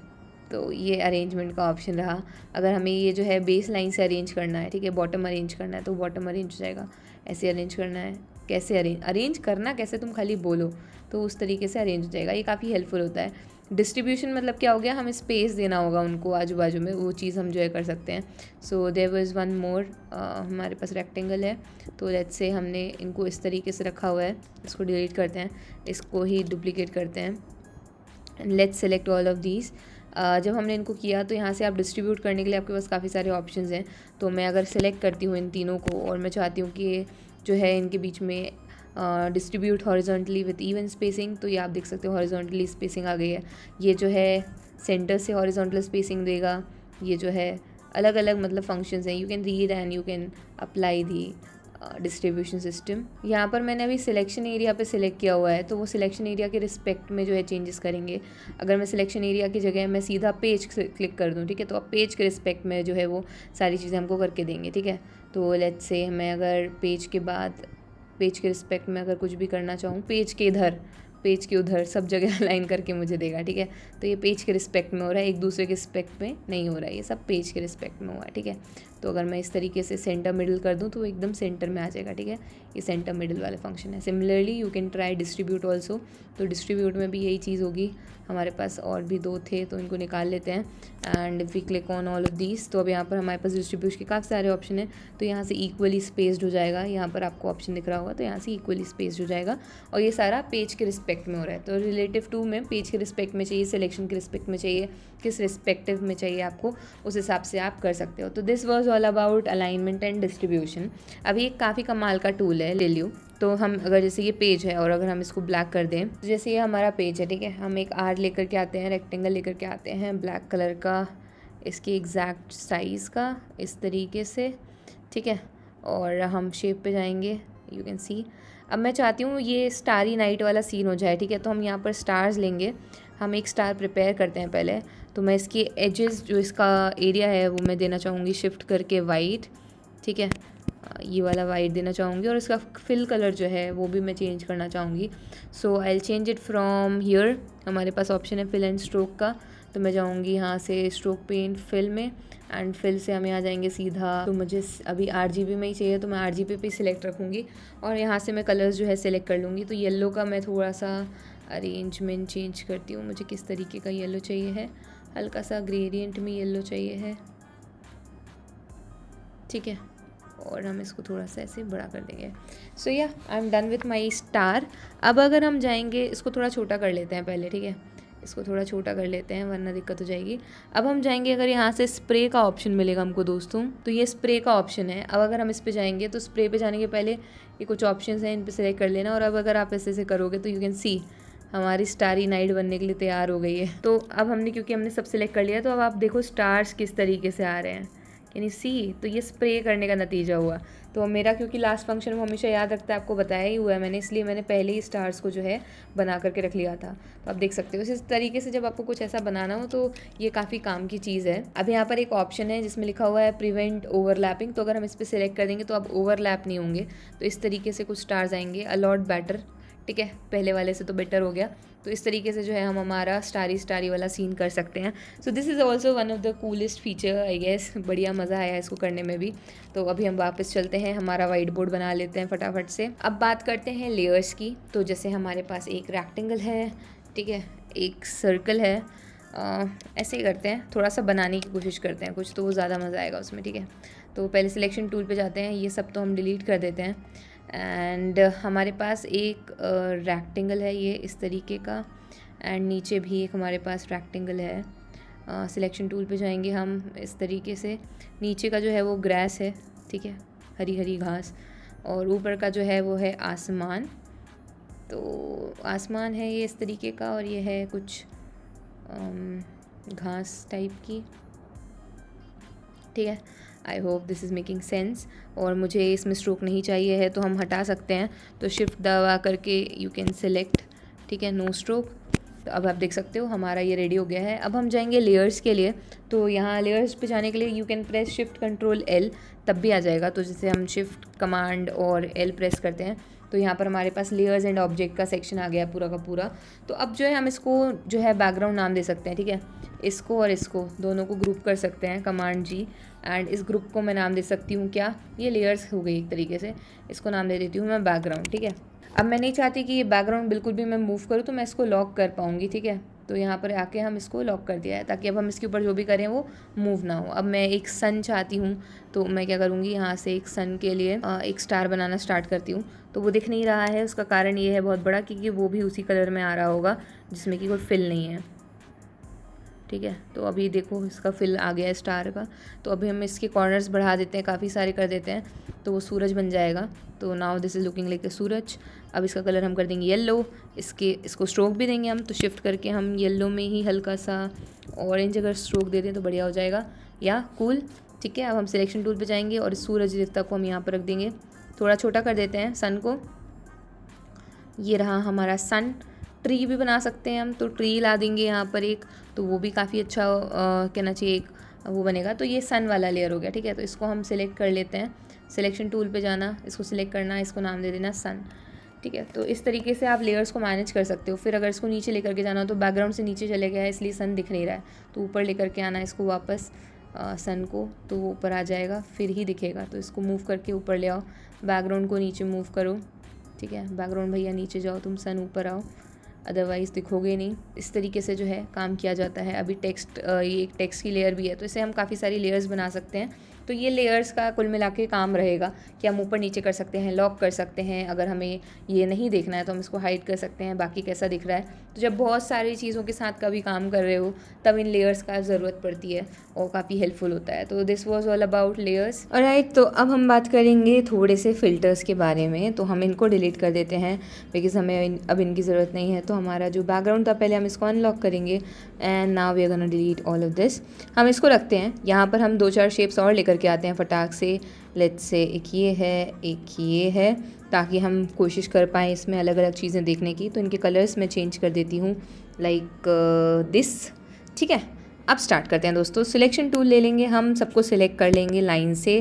तो ये अरेंजमेंट का ऑप्शन रहा। अगर हमें ये जो है बेस लाइन से अरेंज करना है, ठीक है, बॉटम अरेंज करना है, तो बॉटम अरेंज हो जाएगा। ऐसे अरेंज करना है, कैसे अरेंज करना कैसे, तुम खाली बोलो, तो उस तरीके से अरेंज हो जाएगा। ये काफ़ी हेल्पफुल होता है। डिस्ट्रीब्यूशन मतलब क्या हो गया, हमें स्पेस देना होगा उनको आजू बाजू में, वो चीज़ हम जो है कर सकते हैं। So there was one more, हमारे पास रेक्टेंगल है, तो लेट्स से हमने इनको इस तरीके से रखा हुआ है। इसको डिलीट करते हैं, इसको ही डुप्लीकेट करते हैं, and let's select all of these. जब हमने इनको किया तो यहाँ से आप डिस्ट्रीब्यूट करने के लिए आपके पास काफ़ी सारे ऑप्शंस हैं। तो मैं अगर सेलेक्ट करती हूँ इन तीनों को और मैं चाहती हूँ कि जो है इनके बीच में distribute horizontally with even spacing, तो ये आप देख सकते हो हॉरिजॉन्टली स्पेसिंग आ गई है। ये जो है सेंटर से हॉरिजॉन्टल स्पेसिंग देगा। ये जो है अलग अलग मतलब फंक्शंस हैं, you can read and you can apply the distribution system. यहाँ पर मैंने अभी सिलेक्शन एरिया पे सिलेक्ट किया हुआ है, तो वो सिलेक्शन एरिया के रिस्पेक्ट में जो है चेंजेस करेंगे। अगर मैं सिलेक्शन एरिया की जगह मैं सीधा पेज क्लिक कर दूँ, ठीक है, तो अब पेज के रिस्पेक्ट में जो है वो सारी चीज़ें हमको करके देंगे, ठीक है। तो लेट्स से मैं अगर पेज के बाद पेज के रिस्पेक्ट में अगर कुछ भी करना चाहूँ, पेज के इधर पेज के उधर सब जगह अलाइन करके मुझे देगा, ठीक है। तो ये पेज के रिस्पेक्ट में हो रहा है, एक दूसरे के रिस्पेक्ट में नहीं हो रहा है, ये सब पेज के रिस्पेक्ट में हुआ है, ठीक है। तो अगर मैं इस तरीके से सेंटर मिडल कर दूँ तो वो एकदम सेंटर में आ जाएगा, ठीक है। ये सेंटर मिडल वाले फंक्शन है। Similarly you can try distribute also. तो डिस्ट्रीब्यूट में भी यही चीज़ होगी। हमारे पास और भी दो थे तो इनको निकाल लेते हैं, and if we click on all of these, तो अब यहाँ पर हमारे पास डिस्ट्रीब्यूशन के काफ़ी सारे ऑप्शन हैं। तो यहाँ से इक्वली स्पेस्ड हो जाएगा, यहाँ पर आपको ऑप्शन दिख रहा होगा, तो यहाँ से इक्वली स्पेस्ड हो जाएगा, और ये सारा पेज के रिस्पेक्ट में हो रहा है। तो रिलेटिव टू में पेज के रिस्पेक्ट में चाहिए, सिलेक्शन के रिस्पेक्ट में चाहिए, किस रिस्पेक्टिव में चाहिए आपको, उस हिसाब से आप कर सकते हो। तो this was all about alignment and distribution. अभी एक काफ़ी कमाल का टूल है ले लियो। तो हम अगर जैसे ये पेज है और अगर हम इसको ब्लैक कर दें, तो जैसे ये हमारा पेज है, ठीक है, हम एक आर लेकर के आते हैं, रेक्टेंगल लेकर के आते हैं ब्लैक कलर का, इसकी एग्जैक्ट साइज़ का इस तरीके से, ठीक है, और हम शेप पे जाएंगे, यू कैन सी। अब मैं चाहती हूँ ये स्टारी नाइट वाला सीन हो जाए, ठीक है। तो हम यहाँ पर स्टार्स लेंगे, हम एक स्टार प्रिपेयर करते हैं पहले। तो मैं इसकी एजेस जो इसका एरिया है वो मैं देना चाहूँगी शिफ्ट करके वाइट, ठीक है, ये वाला वाइट देना चाहूँगी, और इसका फिल कलर जो है वो भी मैं चेंज करना चाहूँगी। So I will change it from here. हमारे पास ऑप्शन है फिल एंड स्ट्रोक का, तो मैं जाऊँगी यहाँ से स्ट्रोक पेंट फिल में, एंड फिल से हम यहाँ जाएंगे सीधा। तो मुझे अभी RGB में ही चाहिए, तो मैं RGB पे सिलेक्ट रखूँगी, और यहाँ से मैं कलर्स जो है सिलेक्ट कर लूँगी। तो येलो का मैं थोड़ा सा अरेंजमेंट चेंज करती हूँ, मुझे किस तरीके का येलो चाहिए है, हल्का सा ग्रेडियंट में येलो चाहिए है, ठीक है, और हम इसको थोड़ा सा ऐसे बड़ा कर देंगे। सो या I am done with my star. अब अगर हम जाएंगे, इसको थोड़ा छोटा कर लेते हैं पहले, ठीक है, इसको थोड़ा छोटा कर लेते हैं वरना दिक्कत हो जाएगी। अब हम जाएंगे, अगर यहाँ से स्प्रे का ऑप्शन मिलेगा हमको दोस्तों, तो ये स्प्रे का ऑप्शन है। अब अगर हम इस पे जाएंगे तो स्प्रे पे जाने के पहले ये कुछ ऑप्शंस हैं, इन पे सेलेक्ट कर लेना। और अब अगर आप ऐसे करोगे तो यू कैन सी हमारी स्टारी नाइट बनने के लिए तैयार हो गई है। तो अब हमने क्योंकि हमने सब सिलेक्ट कर लिया, तो अब आप देखो स्टार्स किस तरीके से आ रहे हैं, यानी सी, तो ये स्प्रे करने का नतीजा हुआ। तो मेरा क्योंकि लास्ट फंक्शन में हमेशा याद रखता है, आपको बताया ही हुआ है मैंने, इसलिए मैंने पहले ही स्टार्स को जो है बना करके रख लिया था। तो आप देख सकते हो इस तरीके से जब आपको कुछ ऐसा बनाना हो तो ये काफ़ी काम की चीज़ है। अब यहाँ पर एक ऑप्शन है जिसमें लिखा हुआ है प्रिवेंट ओवरलैपिंग, तो अगर हम इस पर सिलेक्ट कर देंगे तो अब ओवरलैप नहीं होंगे। तो इस तरीके से कुछ स्टार्स आएंगे, अलॉट बेटर, ठीक है, पहले वाले से तो बेटर हो गया। तो इस तरीके से जो है हम हमारा स्टारी वाला सीन कर सकते हैं। So this is also one of the coolest feature I guess. बढ़िया मज़ा आया इसको करने में भी। तो अभी हम वापस चलते हैं, हमारा वाइट बोर्ड बना लेते हैं फटाफट से। अब बात करते हैं लेयर्स की। तो जैसे हमारे पास एक रेक्टेंगल है, ठीक है, एक सर्कल है, ऐसे ही करते हैं, थोड़ा सा बनाने की कोशिश करते हैं कुछ, तो वो ज़्यादा मज़ा आएगा उसमें, ठीक है। तो पहले सिलेक्शन टूल पे जाते हैं, ये सब तो हम डिलीट कर देते हैं। एंड हमारे पास एक रेक्टेंगल है ये इस तरीके का, एंड नीचे भी एक हमारे पास रेक्टेंगल है। सिलेक्शन टूल पे जाएंगे हम इस तरीके से, नीचे का जो है वो ग्रास है, ठीक है, हरी हरी घास, और ऊपर का जो है वो है आसमान। तो आसमान है ये इस तरीके का, और ये है कुछ घास टाइप की, ठीक है। I hope this is making sense. और मुझे इसमें स्ट्रोक नहीं चाहिए है तो हम हटा सकते हैं, तो शिफ्ट दबा करके यू कैन सेलेक्ट, ठीक है, नो स्ट्रोक। तो अब आप देख सकते हो हमारा ये रेडी हो गया है। अब हम जाएंगे लेयर्स के लिए। तो यहाँ लेयर्स पे जाने के लिए you can press shift control L, तब भी आ जाएगा। तो जैसे हम शिफ्ट कमांड और एल प्रेस करते हैं तो यहाँ पर हमारे पास लेयर्स एंड ऑब्जेक्ट का सेक्शन आ गया पूरा का पूरा। तो अब जो है हम इसको जो है बैकग्राउंड नाम दे सकते हैं, ठीक है, इसको और इसको दोनों को ग्रुप कर सकते हैं, कमांड जी। एंड इस ग्रुप को मैं नाम दे सकती हूँ क्या, ये लेयर्स हो गई एक तरीके से, इसको नाम दे देती हूँ मैं बैकग्राउंड, ठीक है। अब मैं नहीं चाहती कि ये बैकग्राउंड बिल्कुल भी मैं मूव करूँ, तो मैं इसको लॉक कर पाऊँगी, ठीक है। तो यहाँ पर आके हम इसको लॉक कर दिया है, ताकि अब हम इसके ऊपर जो भी करें वो मूव ना हो। अब मैं एक सन चाहती हूँ, तो मैं क्या करूँगी, यहाँ से एक सन के लिए एक स्टार बनाना स्टार्ट करती हूँ। तो वो दिख नहीं रहा है, उसका कारण ये है बहुत बड़ा, क्योंकि वो भी उसी कलर में आ रहा होगा जिसमें कि कोई फिल नहीं है, ठीक है। तो अभी देखो इसका फिल आ गया है स्टार का। तो अभी हम इसके कॉर्नर्स बढ़ा देते हैं, काफ़ी सारे कर देते हैं, तो वो सूरज बन जाएगा। तो now this is looking like a suraj. अब इसका कलर हम कर देंगे येलो, इसको स्ट्रोक भी देंगे हम, तो शिफ्ट करके हम येलो में ही हल्का सा ऑरेंज अगर स्ट्रोक दे दें तो बढ़िया हो जाएगा, या कूल, ठीक है। अब हम सिलेक्शन टूल पे जाएंगे और सूरज देवता को हम यहाँ पर रख देंगे, थोड़ा छोटा कर देते हैं सन को। ये रहा हमारा सन। ट्री भी बना सकते हैं हम, तो ट्री ला देंगे यहाँ पर एक, तो वो भी काफ़ी अच्छा कहना चाहिए, एक वो बनेगा। तो ये सन वाला लेयर हो गया, ठीक है। तो इसको हम सिलेक्ट कर लेते हैं, सिलेक्शन टूल पे जाना, इसको सिलेक्ट करना, इसको नाम दे देना सन, ठीक है। तो इस तरीके से आप लेयर्स को मैनेज कर सकते हो। फिर अगर इसको नीचे लेकर के जाना हो, तो बैकग्राउंड से नीचे चले गया है इसलिए सन दिख नहीं रहा है, तो ऊपर लेकर के आना इसको वापस सन को, तो वो ऊपर आ जाएगा, फिर ही दिखेगा। तो इसको मूव करके ऊपर ले आओ, बैकग्राउंड को नीचे मूव करो, ठीक है। बैकग्राउंड भैया नीचे जाओ, तुम सन ऊपर आओ, अदरवाइज़ दिखोगे नहीं। इस तरीके से जो है काम किया जाता है। अभी टेक्स्ट, ये एक टेक्स्ट की लेयर भी है, तो इसे हम काफ़ी सारी लेयर्स बना सकते हैं। तो ये लेयर्स का कुल मिला के काम रहेगा कि हम ऊपर नीचे कर सकते हैं, लॉक कर सकते हैं, अगर हमें ये नहीं देखना है तो हम इसको हाइड कर सकते हैं, बाकी कैसा दिख रहा है। तो जब बहुत सारी चीज़ों के साथ कभी काम कर रहे हो तब इन लेयर्स का ज़रूरत पड़ती है और काफ़ी हेल्पफुल होता है। तो this was all about layers. Alright, तो अब हम बात करेंगे थोड़े से फ़िल्टर्स के बारे में। तो हम इनको डिलीट कर देते हैं बिकॉज हमें अब इनकी ज़रूरत नहीं है। तो हमारा जो बैकग्राउंड था पहले हम इसको अनलॉक करेंगे, and now we are gonna delete all of this. हम इसको रखते हैं यहाँ पर, हम 2-4 शेप्स और लेकर के आते हैं फटाक से। लेट्स से एक ये है, एक ये है, ताकि हम कोशिश कर पाएँ इसमें अलग अलग चीज़ें देखने की। तो इनके कलर्स मैं चेंज कर देती हूँ, लाइक दिस, ठीक है। अब स्टार्ट करते हैं दोस्तों। सिलेक्शन टूल ले लेंगे, हम सबको सिलेक्ट कर लेंगे लाइन से,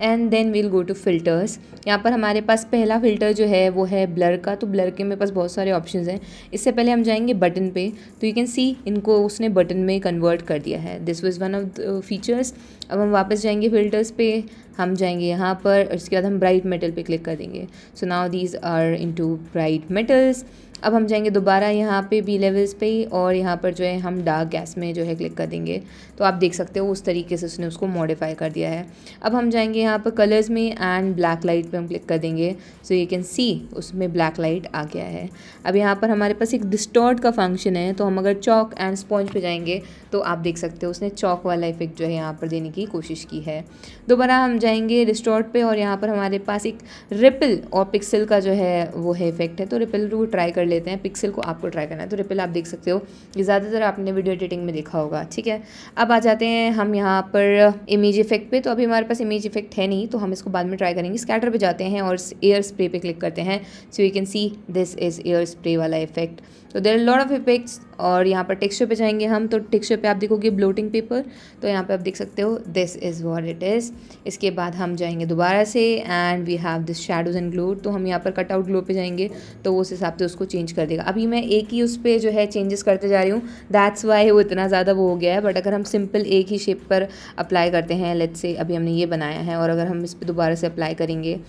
and then we'll go to filters. यहाँ पर हमारे पास पहला फ़िल्टर जो है वो है ब्लर का। तो ब्लर के मेरे पास बहुत सारे ऑप्शंस हैं। इससे पहले हम जाएंगे बटन पे, तो यू कैन सी इनको उसने बटन में कन्वर्ट कर दिया है। This was one of the features. अब हम वापस जाएंगे फिल्टर्स पे, हम जाएंगे यहाँ पर, और इसके बाद हम ब्राइट मेटल पे क्लिक कर देंगे। So now these are into bright metals. अब हम जाएंगे दोबारा यहाँ पे बी लेवल्स पे ही, और यहाँ पर जो है हम डार्क गैस में जो है क्लिक कर देंगे। तो आप देख सकते हो उस तरीके से उसने उसको मॉडिफाई कर दिया है। अब हम जाएंगे यहाँ पर कलर्स में, एंड ब्लैक लाइट पे हम क्लिक कर देंगे। सो यू कैन सी उसमें ब्लैक लाइट आ गया है। अब यहाँ पर हमारे पास एक डिस्टॉर्ट का फंक्शन है, तो हम अगर चॉक एंड स्पॉन्ज पे जाएंगे तो आप देख सकते हो उसने चॉक वाला इफेक्ट जो है यहाँ पर देने की कोशिश की है। दोबारा हम जाएंगे डिस्टॉर्ट पे, और यहाँ पर हमारे पास एक रिपल और पिक्सल का जो है वो है इफेक्ट है। तो रिपल को ट्राई कर लेते हैं, पिक्सल को आपको ट्राई करना है। तो रिपल आप देख सकते हो, ये ज़्यादातर आपने वीडियो एडिटिंग में देखा होगा, ठीक है। अब आ जाते हैं हम यहाँ पर इमेज इफेक्ट पे। तो अभी हमारे पास इमेज इफेक्ट है नहीं, तो हम इसको बाद में ट्राई करेंगे। स्कैटर पे जाते हैं और एयर स्प्रे पे क्लिक करते हैं। So you can see this is air spray वाला इफेक्ट। तो there are lot of effects. और यहाँ पर टेक्सचर पे जाएंगे हम, तो टेक्सचर पे आप देखोगे ब्लोटिंग पेपर, तो यहाँ पे आप देख सकते हो this is what it is. इसके बाद हम जाएंगे दोबारा से and we have this shadows and glow. तो हम यहाँ पर कटआउट ग्लो पे जाएंगे, तो उस हिसाब से उसको चेंज कर देगा। अभी मैं एक ही उस पर जो है चेंजेस करते जा रही हूँ, दैट्स वाई वो इतना ज़्यादा वो हो गया है। बट अगर हम सिंपल एक ही शेप पर अप्लाई करते हैं, लेट्स से अभी हमने ये बनाया है और अगर हम इस पर दोबारा से अप्लाई करेंगे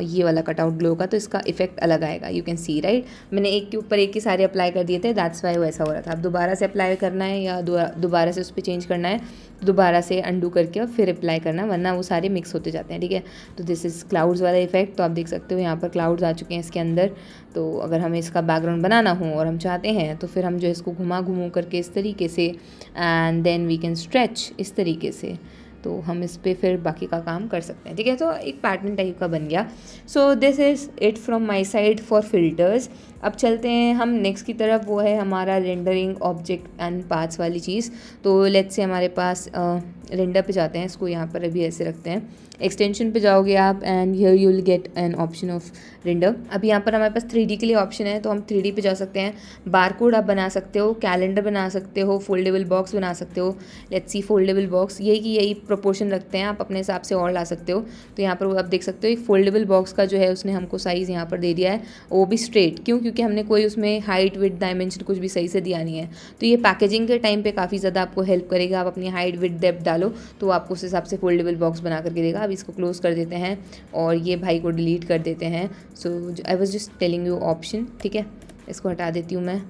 ये वाला कटआउट ग्लो का, तो इसका इफेक्ट अलग आएगा। यू कैन सी राइट, मैंने एक के ऊपर एक ही सारे अप्लाई कर दिए थे, दैट्स वाई वो ऐसा हो रहा था। अब दोबारा से अप्लाई करना है या दोबारा से उस पर चेंज करना है, दोबारा से अंडू करके और फिर अप्लाई करना, वरना वो सारे मिक्स होते जाते हैं, ठीक है। तो दिस इज़ क्लाउड्स वाला इफेक्ट। तो आप देख सकते हो यहाँ पर क्लाउड्स आ चुके हैं इसके अंदर। तो अगर हमें इसका बैकग्राउंड बनाना हो और हम चाहते हैं, तो फिर हम जो इसको घुमा करके इस तरीके से and then we can stretch इस तरीके से, तो हम इस पर फिर बाकी का काम कर सकते हैं, ठीक है। तो एक पैटर्न टाइप का बन गया। सो this is it from my side for filters. अब चलते हैं हम नेक्स्ट की तरफ, वो है हमारा रेंडरिंग ऑब्जेक्ट एंड पाथ्स वाली चीज़। तो लेट्स से हमारे पास रेंडर पे जाते हैं, इसको यहाँ पर अभी ऐसे रखते हैं। एक्सटेंशन पे जाओगे आप and here you will get an option of render. अब यहाँ पर हमारे पास 3D के लिए ऑप्शन है, तो हम 3D पे जा सकते हैं। बारकोड आप बना सकते हो, कैलेंडर बना सकते हो, फोल्डेबल बॉक्स बना सकते हो। लेट्स सी फोल्डेबल बॉक्स, यही प्रोपोर्शन रखते हैं, आप अपने हिसाब से और ला सकते हो। तो यहाँ पर आप देख सकते हो एक फोल्डेबल बॉक्स का जो है उसने हमको साइज़ यहाँ पर दे दिया है, वो भी स्ट्रेट। क्यों? क्योंकि हमने कोई उसमें हाइट विड्थ डायमेंशन कुछ भी सही से दिया नहीं है। तो ये पैकेजिंग के टाइम पे काफ़ी ज़्यादा आपको हेल्प करेगा। आप अपनी हाइट विड्थ डेप्थ डालो तो आपको उस हिसाब से फोल्डेबल बॉक्स बना करके देगा। अब इसको क्लोज कर देते हैं और ये भाई को डिलीट कर देते हैं। So I was just telling you option, ठीक है। इसको हटा देती हूँ मैं।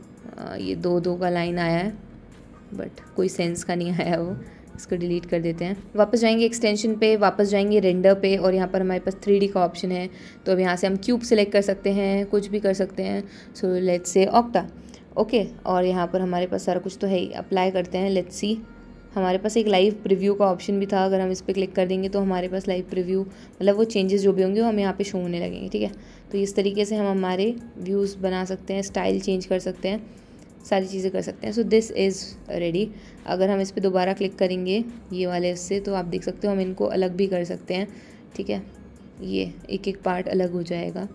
ये 2-2 का लाइन आया है बट कोई सेंस का नहीं आया वो, इसको डिलीट कर देते हैं। वापस जाएंगे एक्सटेंशन पे, वापस जाएंगे रेंडर पे और यहाँ पर हमारे पास 3D का ऑप्शन है। तो अब यहाँ से हम क्यूब सेलेक्ट कर सकते हैं, कुछ भी कर सकते हैं। So let's say octa, okay. और यहाँ पर हमारे पास सारा कुछ तो है ही, अप्लाई करते हैं। लेट्स सी, हमारे पास एक लाइव प्रीव्यू का ऑप्शन भी था। अगर हम इस पर क्लिक कर देंगे तो हमारे पास लाइव प्रीव्यू, मतलब वो चेंजेस जो भी होंगे वो हमें यहाँ पे शो होने लगेंगे, ठीक है। तो इस तरीके से हम हमारे व्यूज़ बना सकते हैं, स्टाइल चेंज कर सकते हैं, सारी चीज़ें कर सकते हैं। So this is ready. अगर हम इस पर दोबारा क्लिक करेंगे ये वाले इससे, तो आप देख सकते हो हम इनको अलग भी कर सकते हैं, ठीक है। ये एक पार्ट अलग हो जाएगा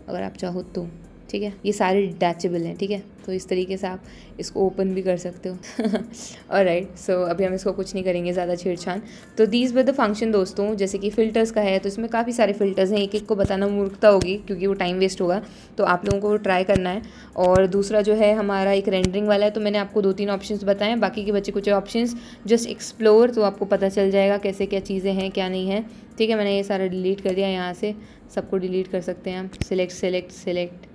अगर आप चाहो तो, ठीक है। ये सारे डिटैचेबल हैं, ठीक है। तो इस तरीके से आप इसको ओपन भी कर सकते हो। ऑलराइट, सो अभी हम इसको कुछ नहीं करेंगे ज़्यादा छेड़छाड़। तो दीज वर द फंक्शन दोस्तों। जैसे कि फ़िल्टर्स का है तो इसमें काफ़ी सारे फ़िल्टर्स हैं, एक एक को बताना मूर्खता होगी क्योंकि वो टाइम वेस्ट होगा, तो आप लोगों को ट्राई करना है। और दूसरा जो है हमारा एक रेंडरिंग वाला है, तो मैंने आपको 2-3 ऑप्शंस बताए हैं, बाकी के बच्चे कुछ ऑप्शंस जस्ट एक्सप्लोर, तो आपको पता चल जाएगा कैसे क्या चीज़ें हैं क्या नहीं है, ठीक है। मैंने ये सारा डिलीट कर दिया, यहाँ से सबको डिलीट कर सकते हैं आप। Select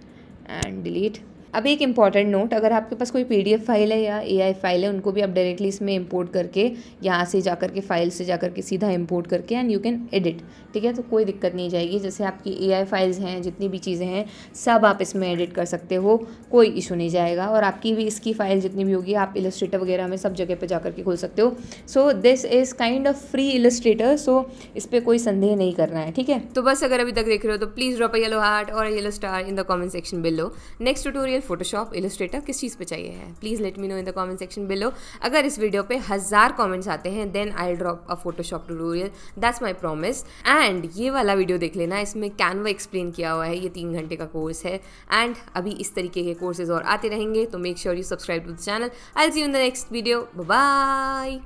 and delete. अब एक इंपॉर्टेंट नोट, अगर आपके पास कोई PDF फाइल है या AI फाइल है, उनको भी आप डायरेक्टली इसमें इंपोर्ट करके यहाँ से जाकर के फाइल से जाकर के सीधा इंपोर्ट करके एंड यू कैन एडिट, ठीक है। तो कोई दिक्कत नहीं जाएगी। जैसे आपकी AI फाइल्स हैं, जितनी भी चीज़ें हैं सब आप इसमें एडिट कर सकते हो, कोई इशू नहीं जाएगा। और आपकी भी इसकी फ़ाइल जितनी भी होगी आप इलस्ट्रेटर वगैरह में सब जगह पर जा करके खोल सकते हो। So this is kind of free illustrator, so इस पर कोई संदेह नहीं करना है, ठीक है। तो बस अगर अभी तक देख रहे हो तो please drop a yellow heart और yellow star in the comment section below. Next tutorial Photoshop Illustrator किस चीज़ पे चाहिए है, please let me know in the comment section below. अगर इस वीडियो पे 1000 कमेंट्स आते हैं then I drop a Photoshop tutorial, that's my promise. And ये वाला वीडियो देख लेना, इसमें कैनवा एक्सप्लेन किया हुआ है, ये 3 घंटे का कोर्स है। एंड अभी इस तरीके के कोर्सेज और आते रहेंगे, तो make sure you subscribe to the channel. I will see you in the next video, bye bye.